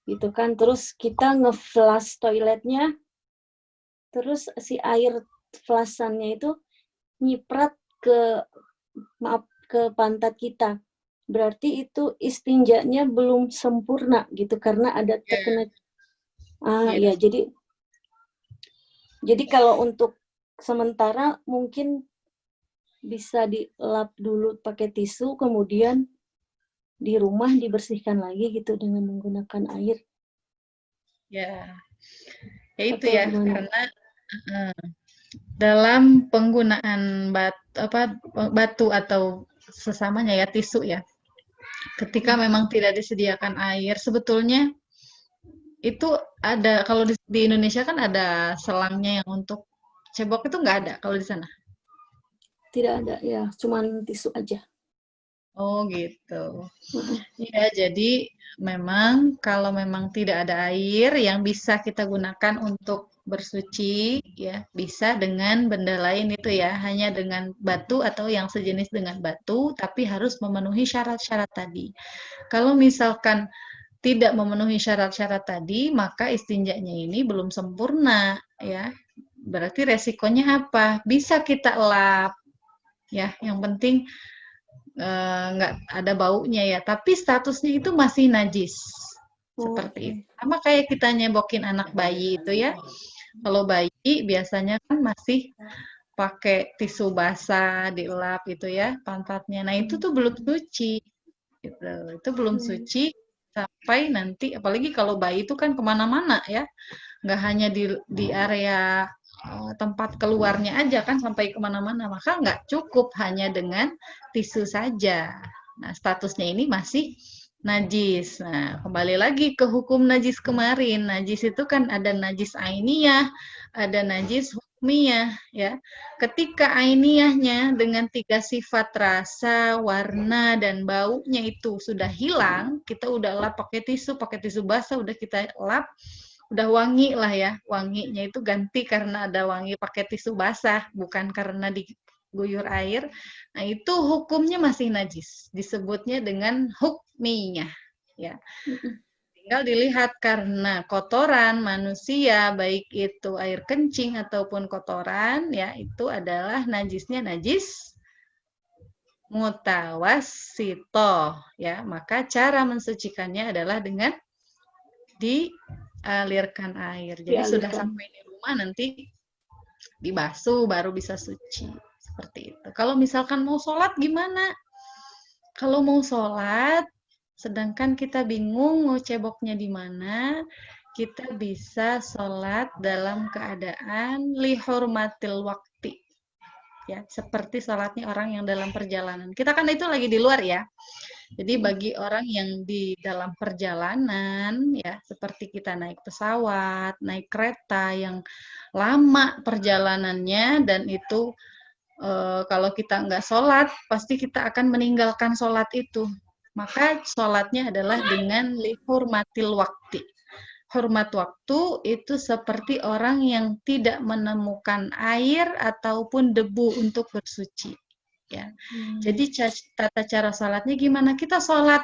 gitu kan, terus kita nge-flush toiletnya, terus si air flushannya itu nyiprat ke pantat kita. Berarti itu istinjanya belum sempurna gitu karena ada terkena. Ya, jadi kalau untuk sementara mungkin bisa dilap dulu pakai tisu, kemudian di rumah dibersihkan lagi gitu dengan menggunakan air. Ya, Ya itu Atau ya, gimana? karena eh, dalam penggunaan batu atau sesamanya ya tisu ya, ketika memang tidak disediakan air, sebetulnya itu ada kalau di Indonesia kan ada selangnya yang untuk cebok itu nggak ada kalau di sana. Tidak ada ya, cuman tisu aja. Oh gitu. Mm-mm. Ya, jadi memang kalau memang tidak ada air yang bisa kita gunakan untuk bersuci, ya bisa dengan benda lain itu ya, hanya dengan batu atau yang sejenis dengan batu, tapi harus memenuhi syarat-syarat tadi. Kalau misalkan tidak memenuhi syarat-syarat tadi, maka istinjanya ini belum sempurna, ya. Berarti resikonya apa? Bisa kita lap, ya. Yang penting nggak ada baunya ya, tapi statusnya itu masih najis. Oh, Seperti oke. itu. Sama kayak kita nyebokin anak bayi itu ya. Kalau bayi biasanya kan masih pakai tisu basah, dilap gitu ya pantatnya. Nah, itu tuh belum suci. Gitu. Itu belum Hmm. suci sampai nanti, apalagi kalau bayi itu kan kemana-mana ya. Nggak hanya di area tempat keluarnya aja kan sampai kemana-mana. Maka nggak cukup hanya dengan tisu saja. Nah, statusnya ini masih najis. Nah, kembali lagi ke hukum najis kemarin. Najis itu kan ada najis ainiyah, ada najis hukmiyah, ya. Ketika ainiyahnya dengan 3 sifat rasa, warna, dan baunya itu sudah hilang, kita udah lap pakai tisu basah, udah kita lap, udah wangi lah ya. Wanginya itu ganti karena ada wangi pakai tisu basah, bukan karena diguyur air. Nah, itu hukumnya masih najis. Disebutnya dengan hukmiyah, ya. Mm-mm. Tinggal dilihat karena kotoran manusia, baik itu air kencing ataupun kotoran, ya itu adalah najisnya najis mutawassito, ya. Maka cara mensucikannya adalah dengan dialirkan air. Jadi sudah Dialirkan. sampai di rumah nanti dibasuh baru bisa suci. Seperti itu. Kalau misalkan mau sholat gimana? Kalau mau sholat, sedangkan kita bingung mau ceboknya di mana, kita bisa sholat dalam keadaan lihurmatil wakti. Ya, seperti sholatnya orang yang dalam perjalanan. Kita kan itu lagi di luar ya. Jadi bagi orang yang di dalam perjalanan, ya seperti kita naik pesawat, naik kereta yang lama perjalanannya dan itu kalau kita nggak sholat, pasti kita akan meninggalkan sholat itu. Maka sholatnya adalah dengan lihurmatil wakti. Hormat waktu itu seperti orang yang tidak menemukan air ataupun debu untuk bersuci. Ya. Jadi tata cara sholatnya gimana? Kita sholat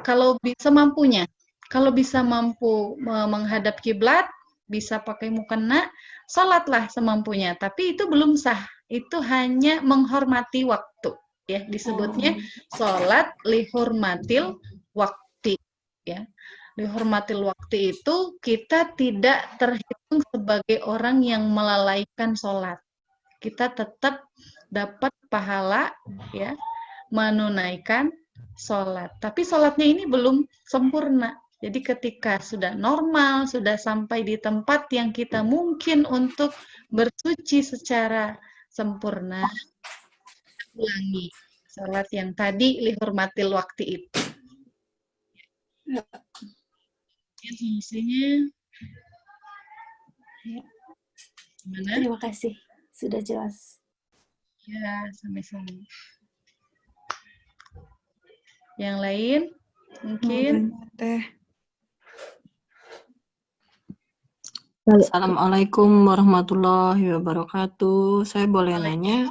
kalau bisa mampunya. Kalau bisa mampu menghadap kiblat, bisa pakai mukena, sholatlah semampunya. Tapi itu belum sah. Itu hanya menghormati waktu. Ya, disebutnya sholat lihurmatil waktu. Ya, lihurmatil waktu itu kita tidak terhitung sebagai orang yang melalaikan sholat. Kita tetap dapat pahala ya menunaikan sholat. Tapi sholatnya ini belum sempurna. Jadi ketika sudah normal, sudah sampai di tempat yang kita mungkin untuk bersuci secara sempurna, ulangi sholat yang tadi lihurmatil waktu itu. Ya, solusinya. Ya. Gimana? Terima kasih, sudah jelas. Ya, sama-sama. Yang lain mungkin. Teh. Assalamualaikum warahmatullahi wabarakatuh. Saya boleh nanya,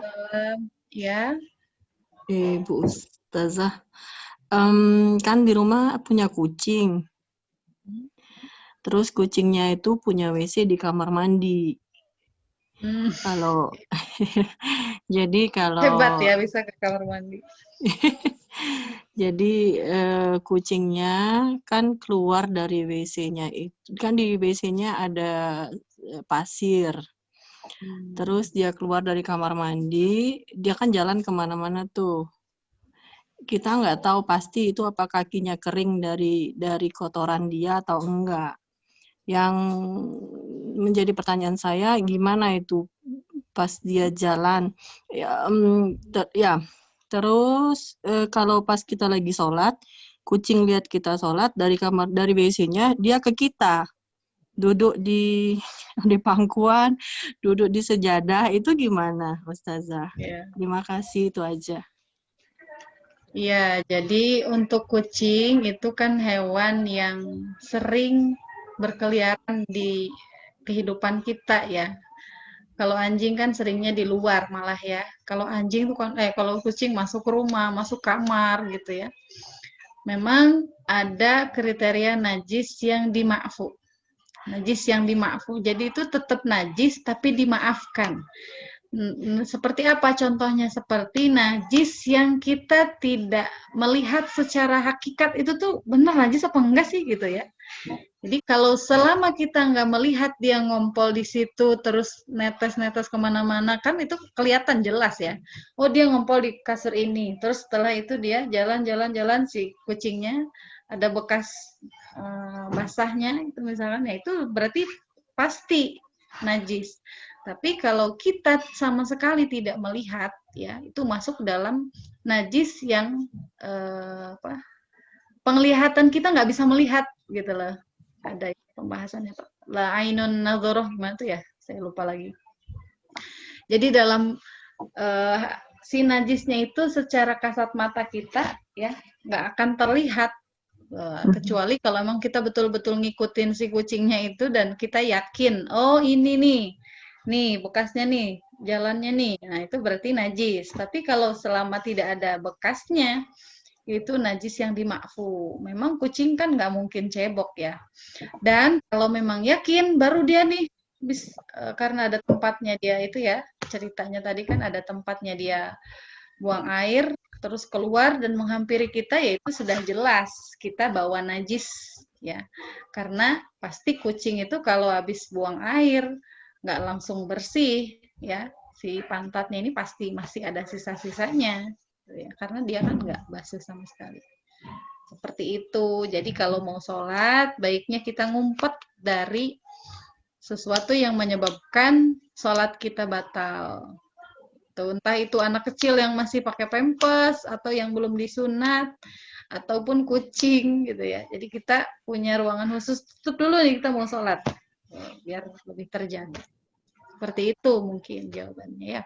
Ya. Bu Ustazah, kan di rumah punya kucing. Terus kucingnya itu punya WC di kamar mandi. Kalau jadi kalau Hebat ya bisa ke kamar mandi. jadi kucingnya kan keluar dari WC-nya itu kan di WC-nya ada pasir. Terus dia keluar dari kamar mandi, dia kan jalan kemana-mana tuh. Kita nggak tahu pasti itu apa kakinya kering dari kotoran dia atau enggak. Yang menjadi pertanyaan saya, gimana itu pas dia jalan? Ya, terus kalau pas kita lagi sholat, kucing lihat kita sholat dari WC-nya, dia ke kita, duduk di pangkuan, duduk di sejadah, itu gimana, Ustazah? Ya. Terima kasih, itu aja. Iya, jadi untuk kucing itu kan hewan yang sering berkeliaran di kehidupan kita ya. Kalau anjing kan seringnya di luar malah ya. Kalau anjing tuh kan, kalau kucing masuk rumah, masuk kamar gitu ya. Memang ada kriteria najis yang dimaafkan. Najis yang dimaafkan. Jadi itu tetap najis tapi dimaafkan. Seperti apa contohnya? Seperti najis yang kita tidak melihat secara hakikat itu tuh benar najis apa enggak sih gitu ya. Jadi kalau selama kita nggak melihat dia ngompol di situ terus netes-netes kemana-mana kan itu kelihatan jelas ya. Oh dia ngompol di kasur ini. Terus setelah itu dia jalan-jalan-jalan si kucingnya ada bekas basahnya itu misalkan ya itu berarti pasti najis. Tapi kalau kita sama sekali tidak melihat, ya itu masuk dalam najis yang penglihatan kita nggak bisa melihat gitu loh. Ada pembahasannya Pak. La ainun nadhoroh gimana tuh ya? Saya lupa lagi. Jadi dalam si najisnya itu secara kasat mata kita ya nggak akan terlihat kecuali kalau emang kita betul-betul ngikutin si kucingnya itu dan kita yakin, oh ini nih bekasnya nih, jalannya nih, nah itu berarti najis. Tapi kalau selama tidak ada bekasnya, itu najis yang dimakfu. Memang kucing kan nggak mungkin cebok ya. Dan kalau memang yakin, baru dia nih, karena ada tempatnya dia itu ya, ceritanya tadi kan ada tempatnya dia buang air, terus keluar dan menghampiri kita, ya itu sudah jelas kita bawa najis ya. Karena pasti kucing itu kalau habis buang air, nggak langsung bersih ya, si pantatnya ini pasti masih ada sisa-sisanya ya, karena dia kan nggak basuh sama sekali seperti itu. Jadi kalau mau sholat baiknya kita ngumpet dari sesuatu yang menyebabkan sholat kita batal. Tuh, entah itu anak kecil yang masih pakai pampers atau yang belum disunat ataupun kucing gitu ya. Jadi kita punya ruangan khusus, tutup dulu nih kita mau sholat biar lebih terjaga. Seperti itu mungkin jawabannya ya.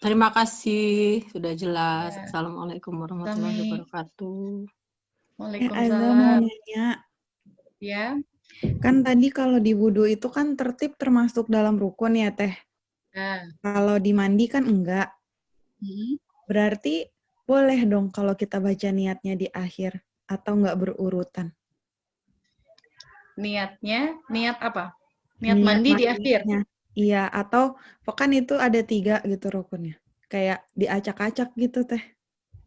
Terima kasih, sudah jelas. Ya. Assalamualaikum warahmatullahi wabarakatuh. Azza mau nanya. Ya. Kan tadi kalau di wudu itu kan tertib termasuk dalam rukun ya Teh. Nah. Kalau di mandi kan enggak. Berarti boleh dong kalau kita baca niatnya di akhir atau enggak berurutan? Niatnya, niat apa? Niat mandi di akhir? Iya, atau kan itu ada 3 gitu rukunnya. Kayak diacak-acak gitu Teh.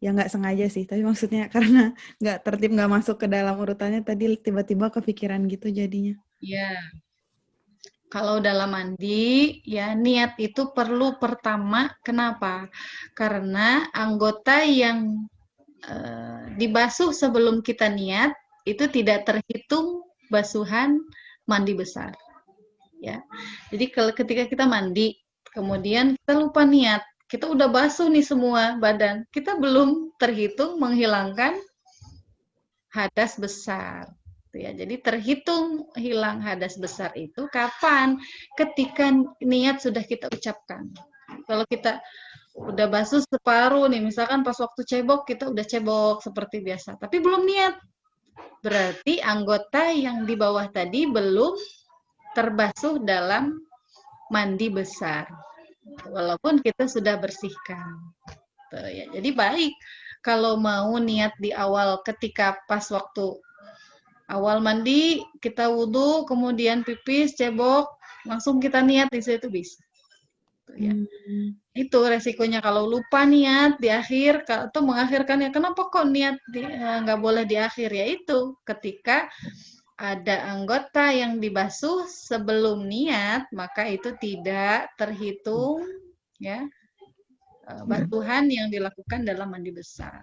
Ya nggak sengaja sih, tapi maksudnya karena nggak tertib, nggak masuk ke dalam urutannya, tadi tiba-tiba kepikiran gitu jadinya. Iya. Kalau dalam mandi, ya niat itu perlu pertama. Kenapa? Karena anggota yang dibasuh sebelum kita niat, itu tidak terhitung basuhan mandi besar. Ya, jadi ketika kita mandi, kemudian kita lupa niat, kita udah basuh nih semua badan, kita belum terhitung menghilangkan hadas besar. Ya, jadi terhitung hilang hadas besar itu kapan? Ketika niat sudah kita ucapkan. Kalau kita udah basuh separuh nih, misalkan pas waktu cebok kita udah cebok seperti biasa, tapi belum niat, berarti anggota yang di bawah tadi belum terbasuh dalam mandi besar, walaupun kita sudah bersihkan. Tuh, ya. Jadi baik kalau mau niat di awal ketika pas waktu awal mandi, kita wudhu, kemudian pipis, cebok, langsung kita niat di situ bisa. Tuh, ya. Itu resikonya kalau lupa niat di akhir atau mengakhirkannya. Kenapa kok niat nggak boleh di akhir? Ya itu ketika ada anggota yang dibasuh sebelum niat, maka itu tidak terhitung ya basuhan yang dilakukan dalam mandi besar.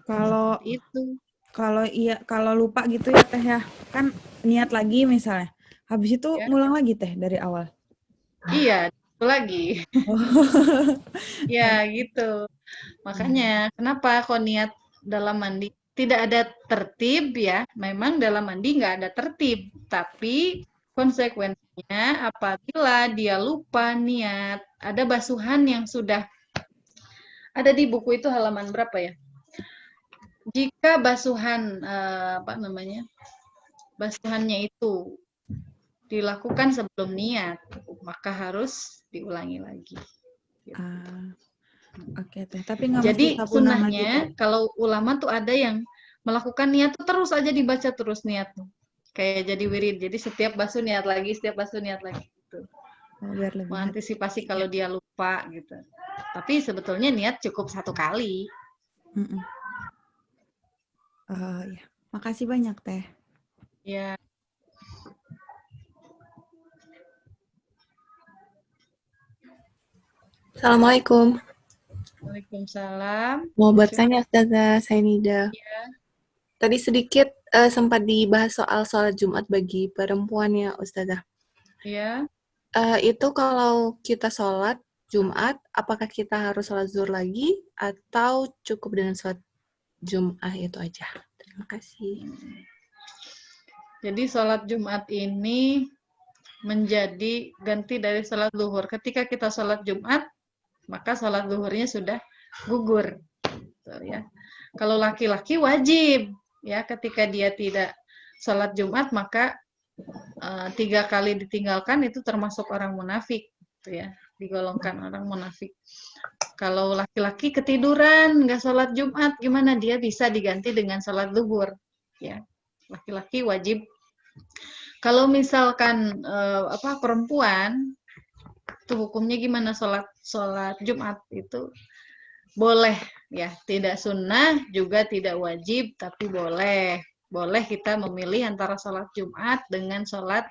Kalau itu kalau lupa gitu ya Teh ya, kan niat lagi misalnya, Habis itu Ya. ngulang lagi teh dari awal. Iya, itu lagi. Oh. Ya, gitu. Makanya kenapa kok niat dalam mandi tidak ada tertib ya? Memang dalam mandi nggak ada tertib, tapi konsekuensinya apabila dia lupa niat, ada basuhan yang sudah ada di buku itu halaman berapa ya? Jika basuhan apa namanya? Basuhannya itu dilakukan sebelum niat, maka harus diulangi lagi. Gitu. Oke teh, tapi nggak mesti Jadi sabunan lagi teh. sunnahnya kalau ulama tuh ada yang melakukan niat tuh terus aja dibaca terus niat tuh. Kayak jadi wirid. Jadi setiap basuh niat lagi, setiap basuh niat lagi gitu. Oh, biar lebih hati. Mengantisipasi kalau dia lupa gitu. Tapi sebetulnya niat cukup 1 kali. Ya, makasih banyak teh. Ya. Assalamualaikum. Waalaikumsalam. Mau bertanya Ustazah, saya Nida. Ya. Tadi sedikit sempat dibahas soal sholat Jumat bagi perempuan ya Ustazah. Ya. Itu kalau kita sholat Jumat, apakah kita harus sholat zuhur lagi atau cukup dengan sholat Jumat itu aja? Terima kasih. Jadi sholat Jumat ini menjadi ganti dari sholat zuhur. Ketika kita sholat Jumat, maka sholat zuhurnya sudah gugur. Ya. Kalau laki-laki wajib, ya ketika dia tidak sholat Jumat maka 3 kali ditinggalkan itu termasuk orang munafik, gitu ya, digolongkan orang munafik. Kalau laki-laki ketiduran nggak sholat Jumat, gimana dia bisa diganti dengan sholat zuhur? Ya, laki-laki wajib. Kalau misalkan perempuan, itu hukumnya gimana sholat Jumat itu? Boleh ya, tidak sunnah juga tidak wajib, tapi boleh kita memilih antara sholat Jumat dengan sholat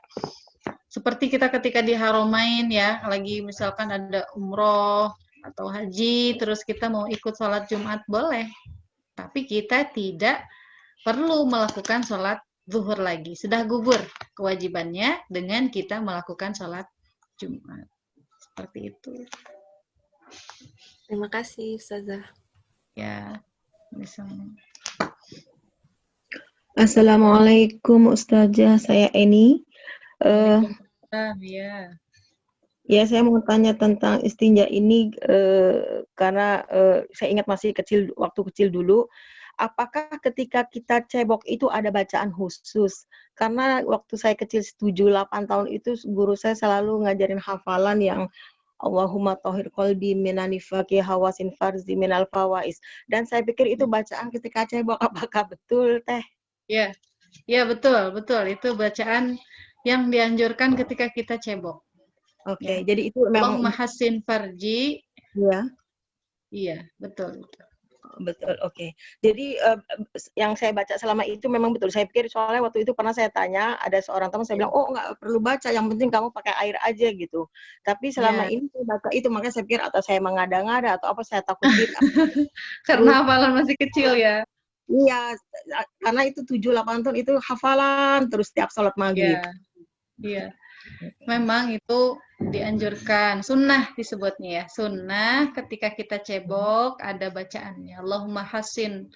seperti kita ketika di Haramain ya, lagi misalkan ada umroh atau haji, terus kita mau ikut sholat Jumat, boleh, tapi kita tidak perlu melakukan sholat zuhur lagi, sudah gugur kewajibannya dengan kita melakukan sholat Jumat, seperti itu. Terima kasih Ustazah. Ya, misalnya. Assalamualaikum Ustazah, saya Eni. Ya. Ya, saya mau tanya tentang istinja ini karena saya ingat masih waktu kecil dulu. Apakah ketika kita cebok itu ada bacaan khusus? Karena waktu saya kecil 7-8 tahun itu guru saya selalu ngajarin hafalan yang Allahumma tahhir qalbi minanifaki hawasin farzi minal fawais. Dan saya pikir itu bacaan ketika cebok, apakah betul teh? Ya, betul. Itu bacaan yang dianjurkan ketika kita cebok. Oke, jadi itu memang Allahumma hassin farji. Ya. Iya, betul. Betul, oke. Jadi yang saya baca selama itu memang betul. Saya pikir soalnya waktu itu pernah saya tanya, ada seorang teman, saya bilang, oh nggak perlu baca, yang penting kamu pakai air aja gitu. Tapi selama ini saya baca itu, makanya saya pikir atau saya mengada-ngada atau apa, saya takut bid'ah. Karena hafalan masih kecil ya. Iya, karena itu 7-8 tahun itu hafalan terus tiap sholat maghrib. Iya. Memang itu dianjurkan, sunnah disebutnya ya. Sunnah ketika kita cebok ada bacaannya. Allahumma hassin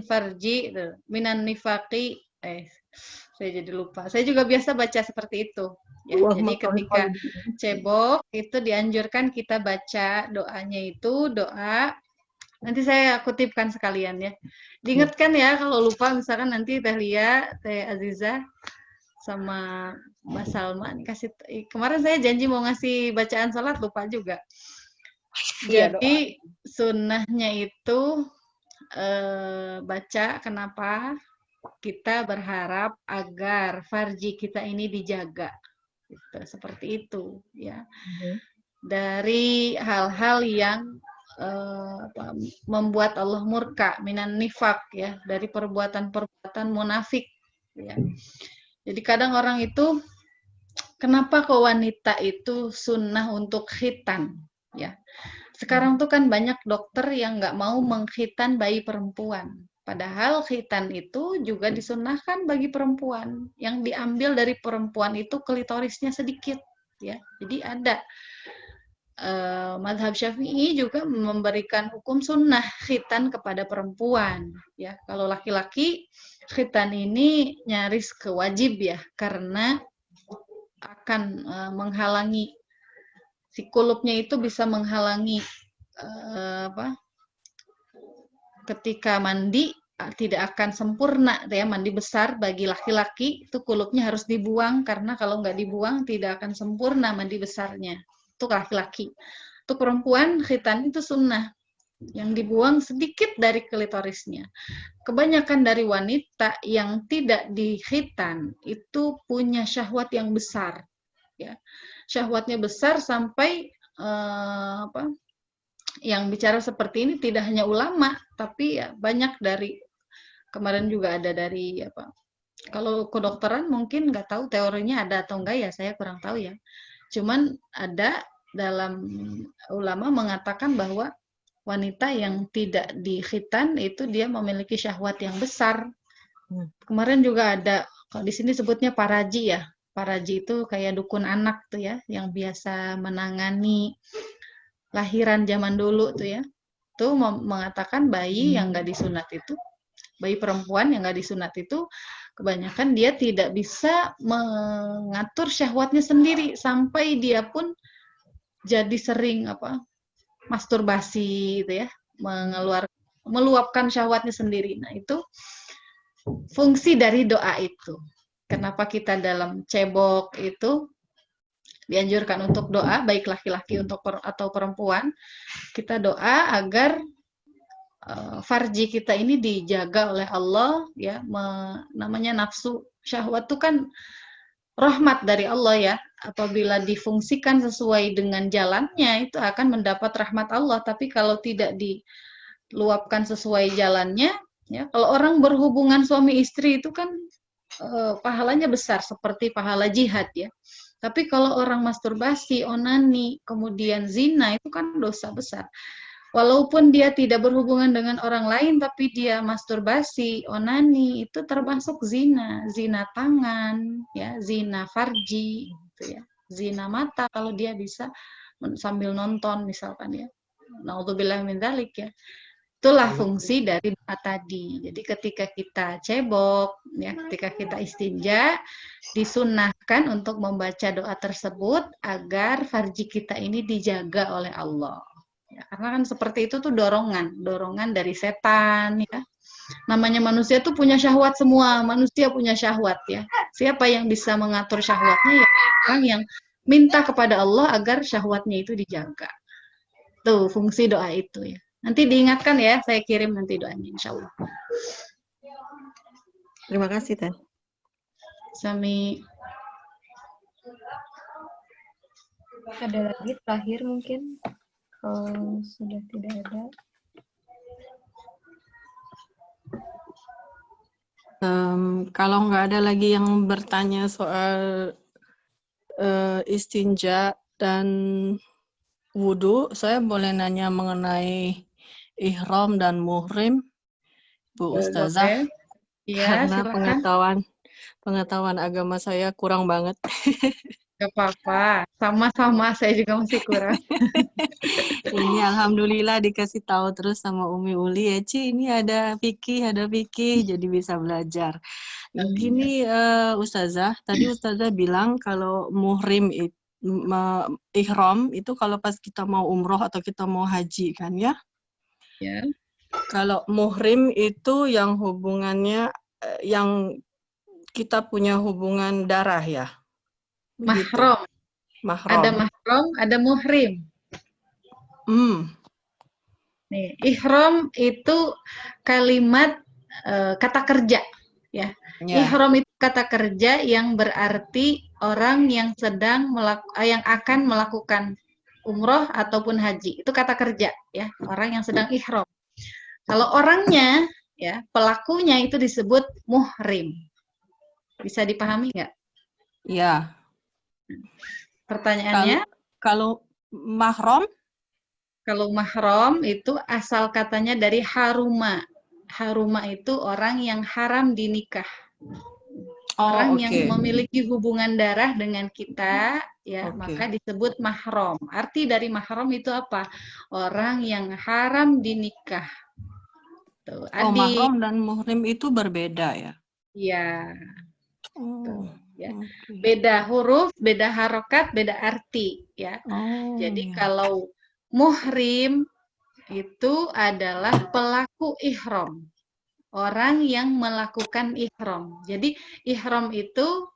farji minan nifaqi. Saya jadi lupa. Saya juga biasa baca seperti itu. Ya, jadi ketika cebok itu dianjurkan kita baca doanya itu doa. Nanti saya kutipkan sekalian ya. Diingatkan ya kalau lupa, misalkan nanti Teh Lia, Teh Aziza, sama Mbak Salma kasih. Kemarin saya janji mau ngasih bacaan sholat, lupa juga. Jadi sunnahnya itu baca, kenapa? Kita berharap agar farji kita ini dijaga. Gitu, seperti itu ya. Dari hal-hal yang membuat Allah murka, minan nifak ya, dari perbuatan-perbuatan munafik ya. Jadi kadang orang itu, kenapa kok wanita itu sunnah untuk khitan ya? Sekarang tuh kan banyak dokter yang nggak mau mengkhitan bayi perempuan. Padahal khitan itu juga disunahkan bagi perempuan. Yang diambil dari perempuan itu klitorisnya sedikit, ya. Jadi ada mazhab Syafi'i juga memberikan hukum sunnah khitan kepada perempuan, ya. Kalau laki-laki khitan ini nyaris kewajib ya, karena akan menghalangi si kulupnya itu bisa menghalangi ketika mandi tidak akan sempurna ya, mandi besar bagi laki-laki itu kulupnya harus dibuang, karena kalau nggak dibuang tidak akan sempurna mandi besarnya. Itu laki-laki. Untuk perempuan khitan itu sunnah, yang dibuang sedikit dari klitorisnya. Kebanyakan dari wanita yang tidak dikhitan itu punya syahwat yang besar, ya. Syahwatnya besar sampai yang bicara seperti ini tidak hanya ulama, tapi ya banyak dari kemarin juga ada dari kalau kedokteran mungkin nggak tahu teorinya ada atau enggak ya, saya kurang tahu ya. Cuman ada dalam ulama mengatakan bahwa wanita yang tidak dikhitan itu dia memiliki syahwat yang besar. Kemarin juga ada, kalau di sini sebutnya paraji ya. Paraji itu kayak dukun anak tuh ya, yang biasa menangani lahiran zaman dulu tuh ya. Tuh mengatakan bayi yang nggak disunat itu, bayi perempuan yang nggak disunat itu, kebanyakan dia tidak bisa mengatur syahwatnya sendiri, sampai dia pun jadi sering masturbasi gitu ya, meluapkan syahwatnya sendiri. Nah, itu fungsi dari doa itu. Kenapa kita dalam cebok itu dianjurkan untuk doa, baik laki-laki atau perempuan, kita doa agar farji kita ini dijaga oleh Allah ya. Namanya nafsu syahwat itu kan rahmat dari Allah ya. Apabila difungsikan sesuai dengan jalannya itu akan mendapat rahmat Allah, tapi kalau tidak diluapkan sesuai jalannya ya, kalau orang berhubungan suami istri itu kan pahalanya besar seperti pahala jihad ya. Tapi kalau orang masturbasi, onani, kemudian zina itu kan dosa besar. Walaupun dia tidak berhubungan dengan orang lain, tapi dia masturbasi, onani, itu termasuk zina. Zina tangan, ya, zina farji, gitu ya. Zina mata kalau dia bisa sambil nonton misalkan ya. Naudzubillah min dzalik ya. Itulah fungsi dari doa tadi. Jadi ketika kita cebok, ya, ketika kita istinja, disunnahkan untuk membaca doa tersebut agar farji kita ini dijaga oleh Allah. Ya, karena kan seperti itu tuh dorongan dari setan ya. Namanya manusia tuh punya syahwat semua, manusia punya syahwat ya. Siapa yang bisa mengatur syahwatnya ya orang yang minta kepada Allah agar syahwatnya itu dijaga. Tuh fungsi doa itu ya. Nanti diingatkan ya, saya kirim nanti doanya insya Allah. Terima kasih, Teh. Sami. Ada lagi terakhir mungkin, kalau sudah tidak ada. Kalau nggak ada lagi yang bertanya soal istinja dan wudhu, saya boleh nanya mengenai ihram dan muhrim, Bu Ustazah. Iya, Karena silakan. pengetahuan agama saya kurang banget. Gak apa-apa, sama-sama saya juga masih kurang. Ini alhamdulillah dikasih tahu terus sama Umi Uli ya, Ci, ini ada fikih, jadi bisa belajar. Gini Ustazah, tadi Ustazah bilang kalau muhrim itu ihram itu kalau pas kita mau umroh atau kita mau haji kan ya? Ya. Kalau muhrim itu yang hubungannya yang kita punya hubungan darah ya? Begitu. Mahram. Ada mahram, ada muhrim. Nih, ihram itu kalimat kata kerja ya. Ihram itu kata kerja yang berarti orang yang yang akan melakukan umroh ataupun haji. Itu kata kerja ya, orang yang sedang ihram. Kalau orangnya ya, pelakunya itu disebut muhrim. Bisa dipahami nggak? Iya. Pertanyaannya? Kalau mahram? Kalau mahram itu asal katanya dari haruma. Haruma itu orang yang haram dinikah. Orang Oh, yang oke. memiliki hubungan darah dengan kita, ya, Oke. maka disebut mahram. Arti dari mahram itu apa? Orang yang haram dinikah. Tuh, Oh, adik, mahram dan muhrim itu berbeda ya? ya, Oh, tuh, ya. oke. Beda huruf, beda harokat, beda arti, ya. Oh, Jadi ya. kalau muhrim itu adalah pelaku ihram. Orang yang melakukan ihram. Jadi ihram itu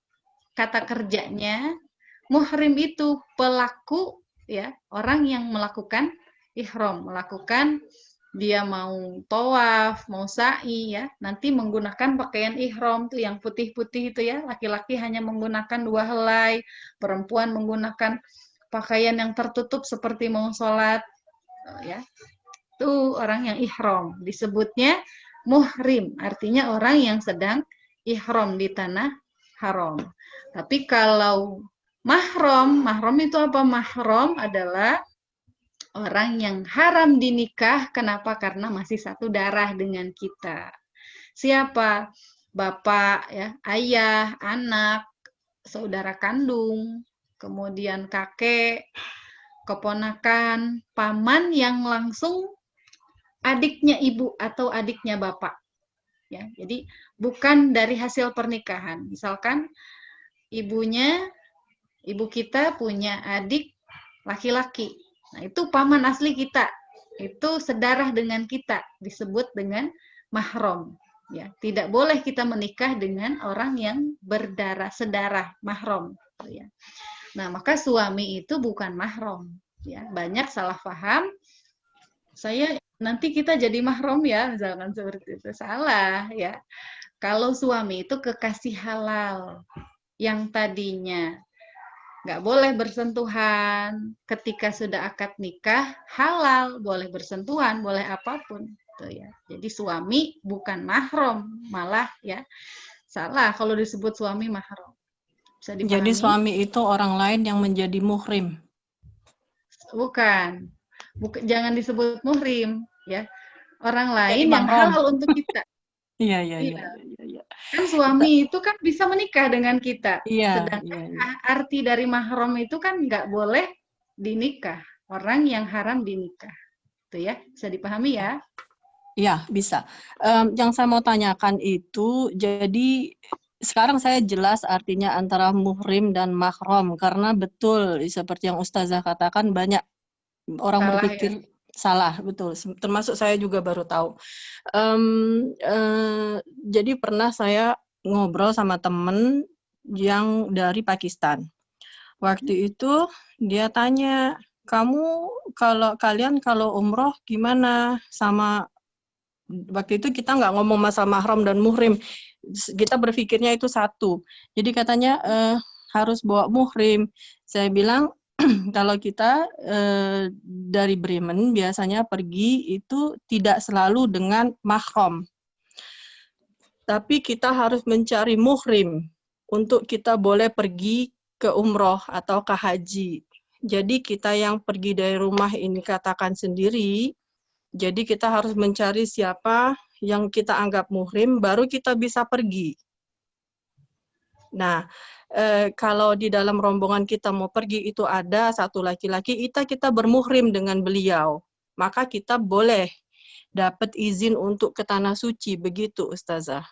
kata kerjanya, muhrim itu pelaku, ya, orang yang melakukan ihram, melakukan dia mau tawaf, mau sa'i, ya, nanti menggunakan pakaian ihram tuh yang putih-putih itu ya, laki-laki hanya menggunakan 2 helai, perempuan menggunakan pakaian yang tertutup seperti mau sholat, ya. Itu orang yang ihram, disebutnya muhrim, artinya orang yang sedang ihram di tanah haram. Tapi kalau mahram, mahram itu apa? Mahram adalah orang yang haram dinikah. Kenapa? Karena masih satu darah dengan kita. Siapa? Bapak, ya, ayah, anak, saudara kandung, kemudian kakek, keponakan, paman yang langsung adiknya ibu atau adiknya bapak. Ya, jadi bukan dari hasil pernikahan. Misalkan ibu kita punya adik laki-laki. Nah, itu paman asli kita. Itu sedarah dengan kita, disebut dengan mahram. Ya, tidak boleh kita menikah dengan orang yang berdarah sedarah, mahram. Ya. Nah, maka suami itu bukan mahram. Ya, banyak salah paham. Nanti kita jadi mahram ya, misalkan seperti itu. Salah ya. Kalau suami itu kekasih halal yang tadinya nggak boleh bersentuhan, ketika sudah akad nikah halal, boleh bersentuhan, boleh apapun. Tuh ya. Jadi suami bukan mahram, malah ya salah kalau disebut suami mahram. Bisa Jadi dipahami? suami itu orang lain yang menjadi muhrim. Bukan. Jangan disebut muhrim ya. Orang Jadi lain yang mahram. halal untuk kita. Iya, iya, iya, Iya. iya, iya. Kan suami itu kan bisa menikah dengan kita. Iya, iya, Sedangkan iya. arti dari mahram itu kan nggak boleh dinikah. Orang yang haram dinikah. Itu ya, bisa dipahami ya? Iya, bisa. Yang saya mau tanyakan itu, jadi sekarang saya jelas artinya antara muhrim dan mahram, karena betul seperti yang Ustazah katakan banyak orang Salah ya. berpikir salah, betul. Termasuk saya juga baru tahu. Jadi pernah saya ngobrol sama temen yang dari Pakistan. Waktu itu dia tanya, kalian kalau umroh gimana sama. Waktu itu kita nggak ngomong masalah mahram dan muhrim, kita berpikirnya itu satu. Jadi katanya harus bawa muhrim. Saya bilang kalau kita dari Bremen biasanya pergi itu tidak selalu dengan mahram, tapi kita harus mencari muhrim untuk kita boleh pergi ke umroh atau ke haji. Jadi kita yang pergi dari rumah ini katakan sendiri. Jadi kita harus mencari siapa yang kita anggap muhrim, baru kita bisa pergi. Nah, kalau di dalam rombongan kita mau pergi itu ada satu laki-laki, kita bermuhrim dengan beliau. Maka kita boleh dapat izin untuk ke Tanah Suci, begitu Ustazah.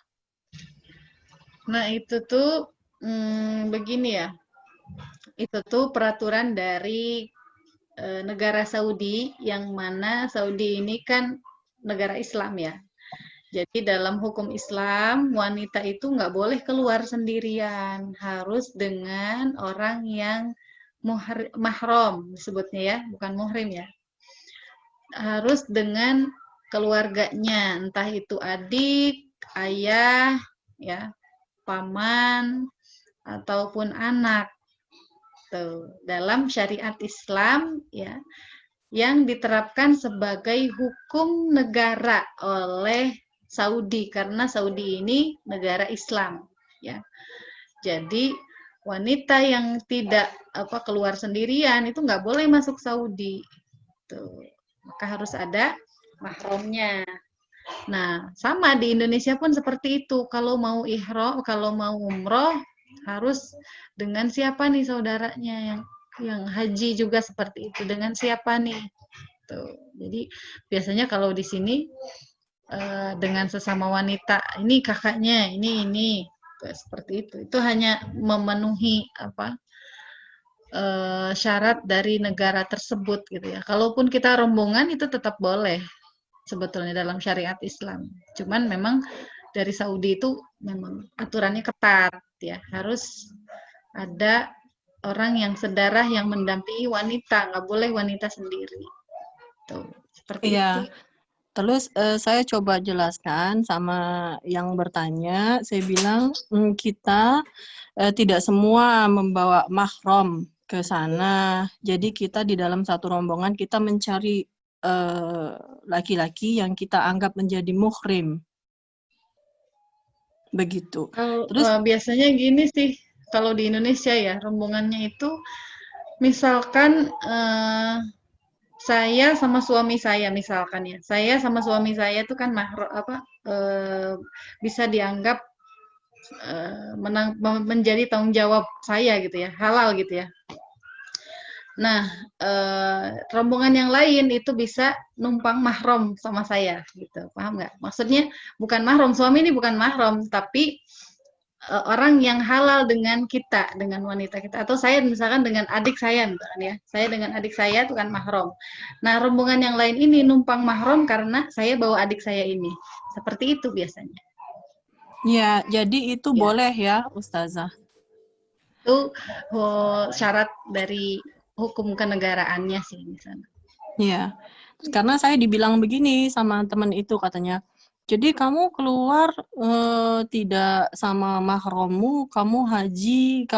Nah, itu tuh begini ya. Itu tuh peraturan dari negara Saudi, yang mana Saudi ini kan negara Islam ya. Jadi dalam hukum Islam, wanita itu nggak boleh keluar sendirian, harus dengan orang yang mahram disebutnya ya, bukan muhrim ya. Harus dengan keluarganya, entah itu adik, ayah, ya, paman, ataupun anak. Tuh, dalam syariat Islam ya, yang diterapkan sebagai hukum negara oleh Saudi, karena Saudi ini negara Islam ya. Jadi wanita yang tidak keluar sendirian itu nggak boleh masuk Saudi. Tuh. maka harus ada mahramnya. Nah, sama di Indonesia pun seperti itu. Kalau mau ihram, kalau mau umroh harus dengan siapa nih saudaranya, yang haji juga seperti itu. Dengan siapa nih? Tuh. Jadi biasanya kalau di sini dengan sesama wanita, ini kakaknya, ini. Tuh, seperti itu. Itu hanya memenuhi syarat dari negara tersebut gitu ya. Kalaupun kita rombongan itu tetap boleh sebetulnya dalam syariat Islam. Cuman memang dari Saudi itu memang aturannya ketat ya, harus ada orang yang sedarah yang mendampingi wanita, nggak boleh wanita sendiri. Tuh, seperti itu. Iya. Terus saya coba jelaskan sama yang bertanya, saya bilang kita tidak semua membawa mahram ke sana. Jadi kita di dalam satu rombongan kita mencari laki-laki yang kita anggap menjadi muhrim. Begitu. Terus Biasanya gini sih, kalau di Indonesia ya, rombongannya itu misalkan saya sama suami saya misalkan ya. Saya sama suami saya itu kan bisa dianggap menjadi tanggung jawab saya gitu ya, halal gitu ya. Nah, rombongan yang lain itu bisa numpang mahram sama saya, gitu. Paham nggak? Maksudnya bukan mahram, suami ini bukan mahram, tapi orang yang halal dengan kita, dengan wanita kita. Atau saya misalkan dengan adik saya, misalkan ya. Saya dengan adik saya itu kan mahram. Nah, rombongan yang lain ini numpang mahram karena saya bawa adik saya ini. Seperti itu biasanya. ya, jadi itu Ya. boleh ya, Ustazah. Itu syarat dari hukum kenegaraannya sih di sana. Iya, karena saya dibilang begini sama teman itu katanya, jadi kamu keluar tidak sama mahrammu, kamu haji,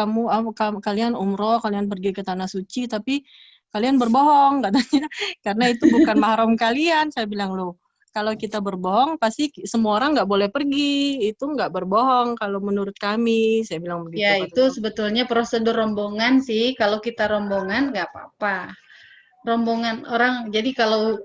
kalian umroh, kalian pergi ke tanah suci, tapi kalian berbohong katanya, karena itu bukan mahram kalian. Saya bilang loh, kalau kita berbohong pasti semua orang nggak boleh pergi, itu nggak berbohong kalau menurut kami. Saya bilang begitu. Ya, itu sebetulnya prosedur rombongan sih. Kalau kita rombongan nggak apa-apa. Rombongan orang, jadi kalau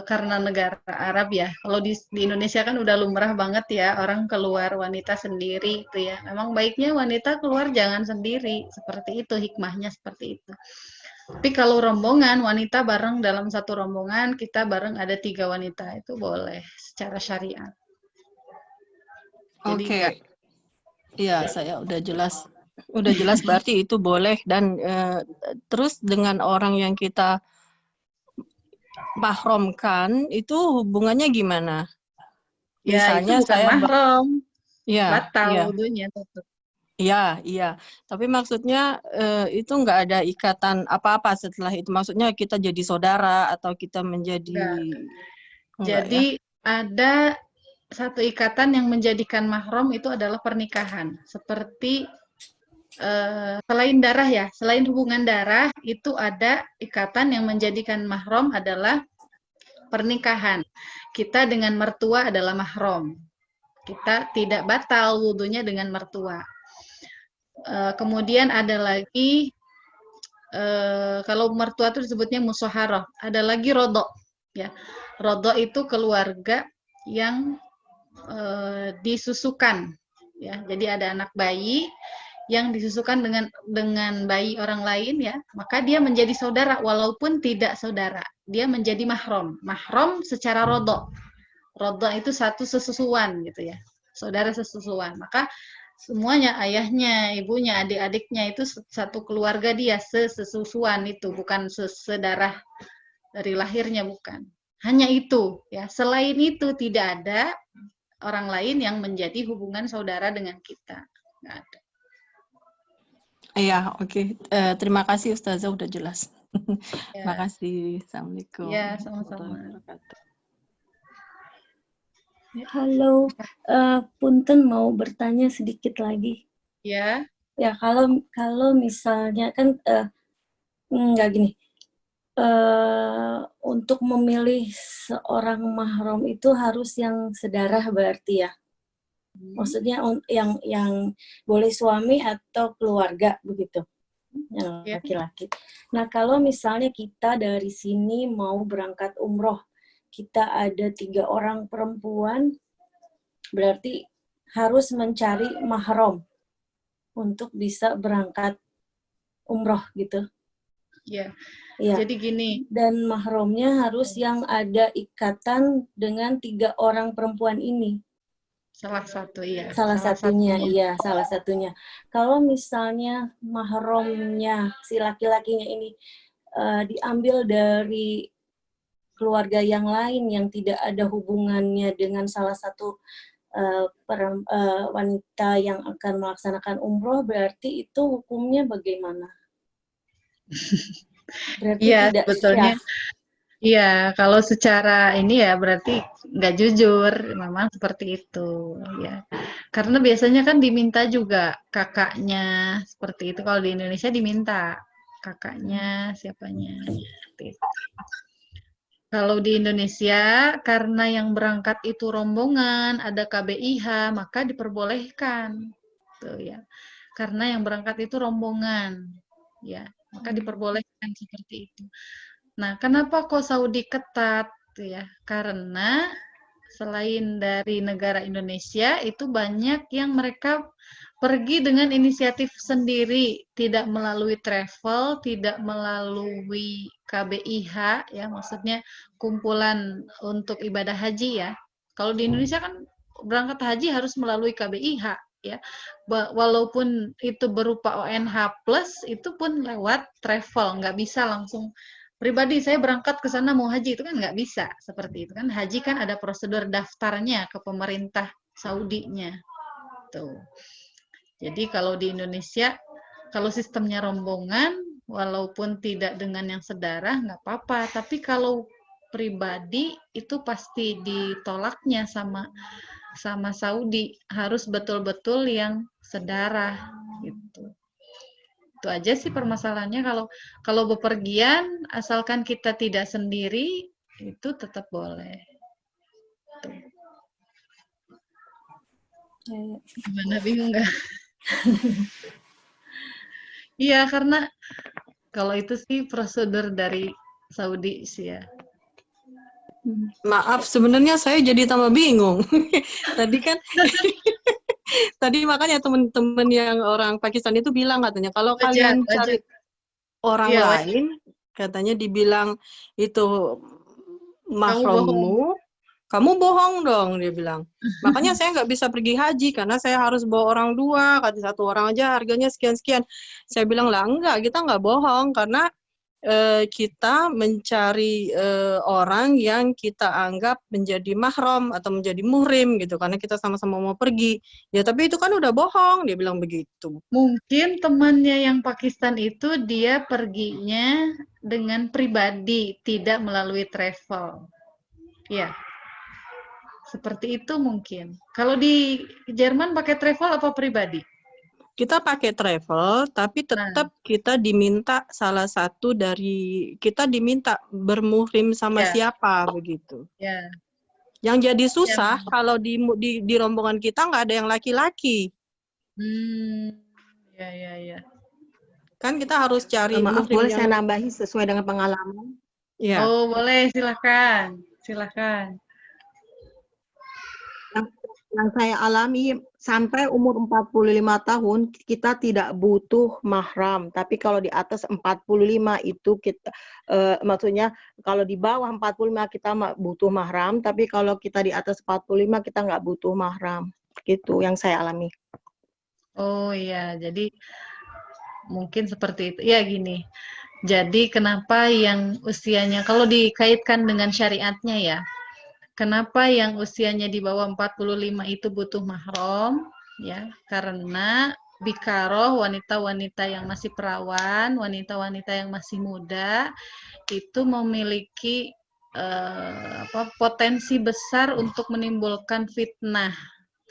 karena negara Arab ya, kalau di Indonesia kan udah lumrah banget ya, orang keluar wanita sendiri itu ya. Memang baiknya wanita keluar jangan sendiri, seperti itu hikmahnya seperti itu. Tapi kalau rombongan, wanita bareng dalam satu rombongan, kita bareng ada 3 wanita, itu boleh secara syariat. Jadi Oke. nggak. Iya, saya udah jelas. Udah jelas berarti itu boleh. Dan terus dengan orang yang kita mahramkan, itu hubungannya gimana? Ya, itu Misalnya bukan saya mahram, ya, batal iya, wudunya tutup. iya. Tapi maksudnya itu nggak ada ikatan apa-apa setelah itu. Maksudnya kita jadi saudara atau kita menjadi enggak ya? Jadi ada satu ikatan yang menjadikan mahram itu adalah pernikahan. Seperti selain darah ya, selain hubungan darah itu ada ikatan yang menjadikan mahram adalah pernikahan. Kita dengan mertua adalah mahram. Kita tidak batal wudunya dengan mertua. Kemudian ada lagi kalau mertua itu disebutnya musyaharah. Ada lagi rodok. Ya, rodok itu keluarga yang disusukan. Ya, jadi ada anak bayi yang disusukan dengan bayi orang lain ya, maka dia menjadi saudara walaupun tidak saudara. Dia menjadi mahram. Mahram secara rodok. Rodok itu satu sesusuan gitu ya. Saudara sesusuan. Maka semuanya, ayahnya, ibunya, adik-adiknya itu satu keluarga dia, sesusuan itu, bukan sedarah dari lahirnya, bukan. Hanya itu ya. Selain itu tidak ada orang lain yang menjadi hubungan saudara dengan kita. Nggak ada. Iya, oke. Terima kasih Ustazah udah jelas. Ya. Makasih. Assalamualaikum. Ya, sama-sama. Halo, Punten mau bertanya sedikit lagi. Ya. Ya, kalau misalnya kan nggak gini. Untuk memilih seorang mahram itu harus yang sedarah berarti ya. Maksudnya yang boleh suami atau keluarga begitu. yang Ya. laki-laki. Nah, kalau misalnya kita dari sini mau berangkat umroh, kita ada 3 orang perempuan, berarti harus mencari mahram untuk bisa berangkat umroh gitu. Ya. Ya. Jadi gini, Dan mahramnya harus yang ada ikatan dengan 3 orang perempuan ini. salah satu ya. Salah satunya, iya, salah satunya. Kalau misalnya mahramnya si laki-lakinya ini diambil dari keluarga yang lain yang tidak ada hubungannya dengan salah satu wanita yang akan melaksanakan umroh, berarti itu hukumnya bagaimana? Berarti Iya, tidak sebetulnya. syah. Iya, kalau secara ini ya berarti nggak jujur, memang seperti itu, ya. Karena biasanya kan diminta juga kakaknya, seperti itu. Kalau di Indonesia diminta kakaknya, siapanya, seperti itu. Kalau di Indonesia, karena yang berangkat itu rombongan, ada KBIH, maka diperbolehkan, tuh ya. Karena yang berangkat itu rombongan, ya, maka diperbolehkan seperti itu. Nah, kenapa kok Saudi ketat ya? Karena selain dari negara Indonesia, itu banyak yang mereka pergi dengan inisiatif sendiri, tidak melalui travel, tidak melalui KBIH, ya, maksudnya kumpulan untuk ibadah haji ya. Kalau di Indonesia kan berangkat haji harus melalui KBIH, ya. Walaupun itu berupa ONH plus, itu pun lewat travel, nggak bisa langsung pribadi saya berangkat ke sana mau haji, itu kan nggak bisa seperti itu kan. Haji kan ada prosedur daftarnya ke pemerintah Saudinya tuh. Jadi kalau di Indonesia, kalau sistemnya rombongan walaupun tidak dengan yang sedarah nggak apa-apa, tapi kalau pribadi itu pasti ditolaknya sama Saudi, harus betul-betul yang sedarah gitu. Itu aja sih permasalahannya. Kalau bepergian asalkan kita tidak sendiri itu tetap boleh. Tuh. Gimana, bingung nggak? Iya, karena kalau itu sih prosedur dari Saudi sih ya. Maaf, sebenarnya saya jadi tambah bingung. Tadi kan, tadi makanya teman-teman yang orang Pakistan itu bilang katanya, kalau kalian cari orang Iya, lain, katanya dibilang itu mahrammu, kamu bohong dong, dia bilang. Makanya saya nggak bisa pergi haji, karena saya harus bawa orang 2, kata 1 orang aja harganya sekian-sekian. Saya bilang, lah enggak, kita nggak bohong, karena kita mencari orang yang kita anggap menjadi mahram atau menjadi muhrim gitu, karena kita sama-sama mau pergi. Ya tapi itu kan udah bohong, dia bilang begitu. Mungkin temannya yang Pakistan itu dia perginya dengan pribadi, tidak melalui travel. Ya, seperti itu mungkin. Kalau di Jerman pakai travel apa pribadi? Kita pakai travel, tapi tetap kita diminta salah satu dari, kita diminta bermuhrim sama siapa begitu. Ya. Yang jadi susah kalau di rombongan kita nggak ada yang laki-laki. Ya. Kan kita harus cari Maaf, muhrim boleh yang... saya nambahi sesuai dengan pengalaman? Ya. Oh, boleh, silakan. Silakan. Yang saya alami sampai umur 45 tahun kita tidak butuh mahram, tapi kalau di atas 45 itu kita maksudnya kalau di bawah 45 kita butuh mahram, tapi kalau kita di atas 45 kita nggak butuh mahram. Gitu yang saya alami. Oh iya, jadi mungkin seperti itu. Ya gini. Jadi kenapa yang usianya kalau dikaitkan dengan syariatnya ya, kenapa yang usianya di bawah 45 itu butuh mahram? Ya, karena bikaroh, wanita-wanita yang masih perawan, wanita-wanita yang masih muda, itu memiliki potensi besar untuk menimbulkan fitnah.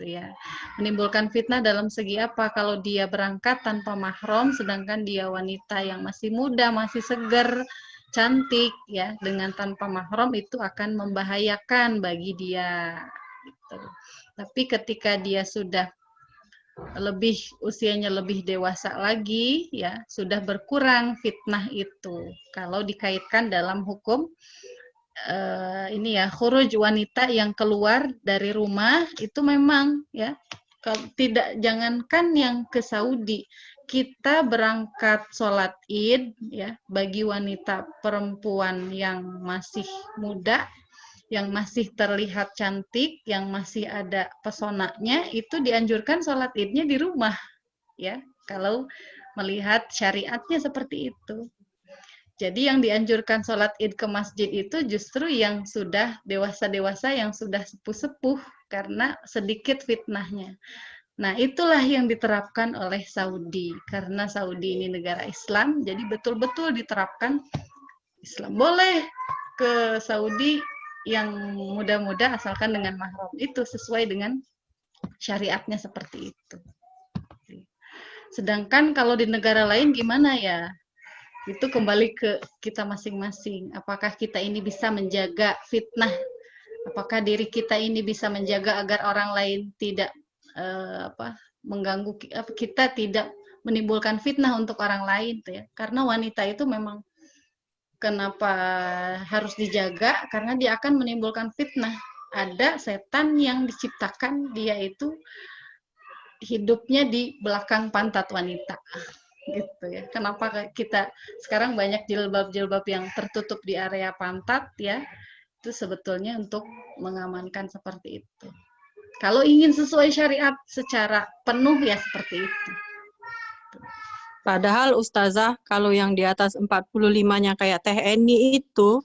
Ya, menimbulkan fitnah dalam segi apa? Kalau dia berangkat tanpa mahram, sedangkan dia wanita yang masih muda, masih segar, cantik, ya, dengan tanpa mahram itu akan membahayakan bagi dia. Gitu. Tapi ketika dia sudah usianya lebih dewasa lagi, ya sudah berkurang fitnah itu. Kalau dikaitkan dalam hukum ini ya, khuruj wanita yang keluar dari rumah itu memang ya, tidak, jangankan yang ke Saudi, kita berangkat sholat Id ya, bagi wanita perempuan yang masih muda, yang masih terlihat cantik, yang masih ada pesonanya, itu dianjurkan sholat Idnya di rumah, ya. Kalau melihat syariatnya seperti itu. Jadi yang dianjurkan sholat Id ke masjid itu justru yang sudah dewasa-dewasa, yang sudah sepuh-sepuh, karena sedikit fitnahnya. Nah, itulah yang diterapkan oleh Saudi. Karena Saudi ini negara Islam, jadi betul-betul diterapkan Islam. Boleh ke Saudi yang muda-muda asalkan dengan mahram, itu sesuai dengan syariatnya seperti itu. Sedangkan kalau di negara lain gimana ya? Itu kembali ke kita masing-masing. Apakah kita ini bisa menjaga fitnah? Apakah diri kita ini bisa menjaga agar orang lain tidak mengganggu kita, tidak menimbulkan fitnah untuk orang lain, ya? Karena wanita itu memang kenapa harus dijaga? Karena dia akan menimbulkan fitnah. Ada setan yang diciptakan, dia itu hidupnya di belakang pantat wanita. Gitu ya. Kenapa kita sekarang banyak jilbab-jilbab yang tertutup di area pantat, ya? Itu sebetulnya untuk mengamankan seperti itu. Kalau ingin sesuai syariat secara penuh, ya seperti itu. Padahal Ustazah, kalau yang di atas 45-nya kayak Teh Eni itu,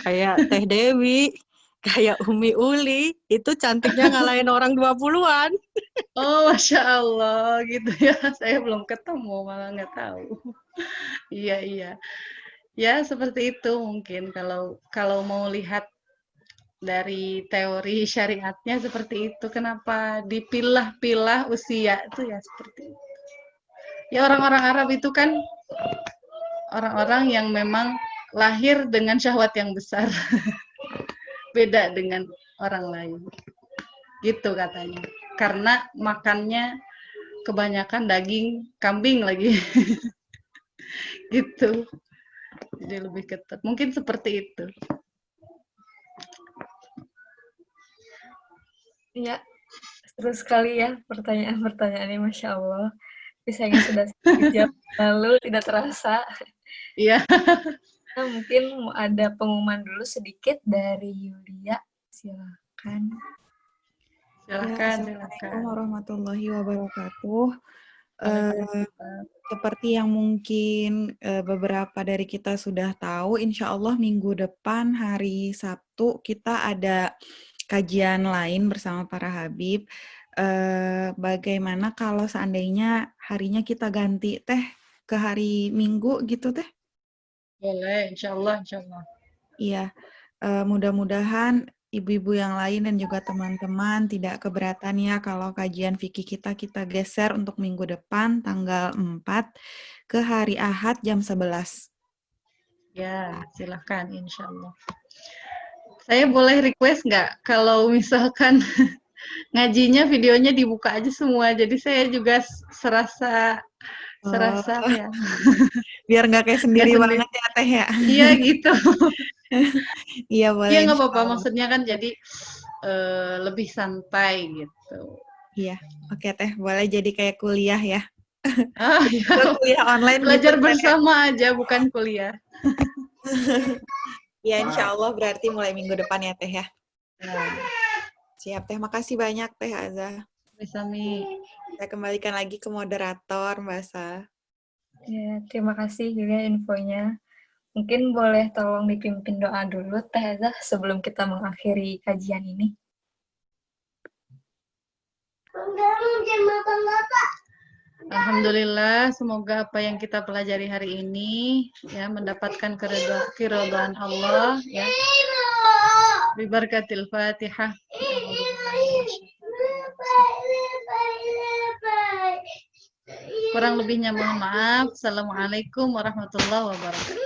kayak Teh Dewi, kayak Umi Uli, itu cantiknya ngalahin orang 20-an. Oh, Masya Allah, gitu ya. Saya belum ketemu, malah nggak tahu. Iya, iya. Ya, seperti itu mungkin kalau mau lihat dari teori syariatnya seperti itu. Kenapa dipilah-pilah usia itu ya seperti itu. Ya, orang-orang Arab itu kan orang-orang yang memang lahir dengan syahwat yang besar. Beda dengan orang lain. Gitu katanya. Karena makannya kebanyakan daging kambing lagi. Gitu. Jadi lebih ketat. Mungkin seperti itu. Ya, seru sekali ya pertanyaan-pertanyaannya, Masya Allah. Bisanya sudah sejam lalu, tidak terasa. Iya. Nah, mungkin mau ada pengumuman dulu sedikit dari Yulia. Silakan. Silakan, Assalamualaikum warahmatullahi wabarakatuh. Seperti yang mungkin beberapa dari kita sudah tahu, insya Allah minggu depan hari Sabtu kita ada kajian lain bersama para habib. Bagaimana kalau seandainya harinya kita ganti Teh ke hari Minggu gitu Teh? Boleh, insya Allah, insya Allah. Iya, mudah-mudahan ibu-ibu yang lain dan juga teman-teman tidak keberatan ya kalau kajian fikih kita geser untuk minggu depan tanggal 4 ke hari Ahad jam 11. Ya, silahkan, insya Allah. Saya boleh request nggak kalau misalkan ngajinya videonya dibuka aja semua, jadi saya juga serasa ya. Biar nggak kayak sendiri banget ya Teh ya. Iya gitu. Iya boleh. Iya nggak apa-apa, maksudnya kan jadi lebih santai gitu. Iya, oke Teh, boleh jadi kayak kuliah ya. Ya. Kuliah online belajar gitu, bersama aja, bukan kuliah. Ya insya Allah berarti mulai minggu depan ya Teh ya. Siap Teh, makasih banyak Teh Azah. Sami. Saya kembalikan lagi ke moderator Mbak Sa. Ya, terima kasih juga infonya. Mungkin boleh tolong dipimpin doa dulu Teh Azah sebelum kita mengakhiri kajian ini. Alhamdulillah, semoga apa yang kita pelajari hari ini ya mendapatkan keridhaan Allah ya. Bibarakatil Fatihah. Kurang lebihnya mohon maaf. Assalamualaikum warahmatullahi wabarakatuh.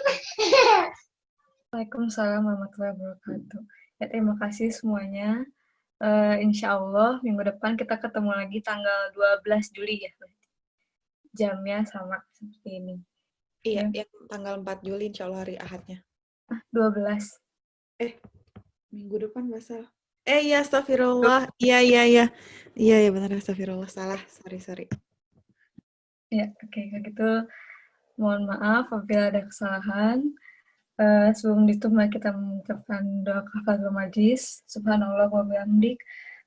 Waalaikumsalam warahmatullahi wabarakatuh. Ya, terima kasih semuanya. Insya Allah minggu depan kita ketemu lagi tanggal 12 Juli ya. Jamnya sama seperti ini. Iya, yang tanggal 4 Juli insya Allah hari Ahadnya. 12. Minggu depan nggak salah. Iya, astagfirullah. Iya, benar, astagfirullah. Salah, sorry. Ya, oke, kalau gitu mohon maaf apabila ada kesalahan. Sebelum ditutup mari kita mengucapkan doa kafaratul majlis. Subhanallah wa bihamdik.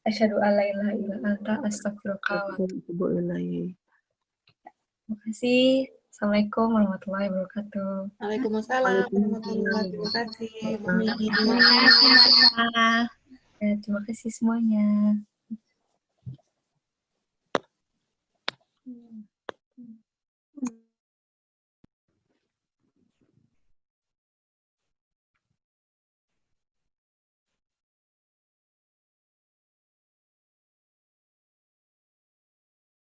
Asyhadu an la ilaha illa anta astaghfiruka wa atubu ilaik. Terima kasih. Assalamualaikum warahmatullahi wabarakatuh. Waalaikumsalam warahmatullahi wabarakatuh. Ya, terima kasih semuanya.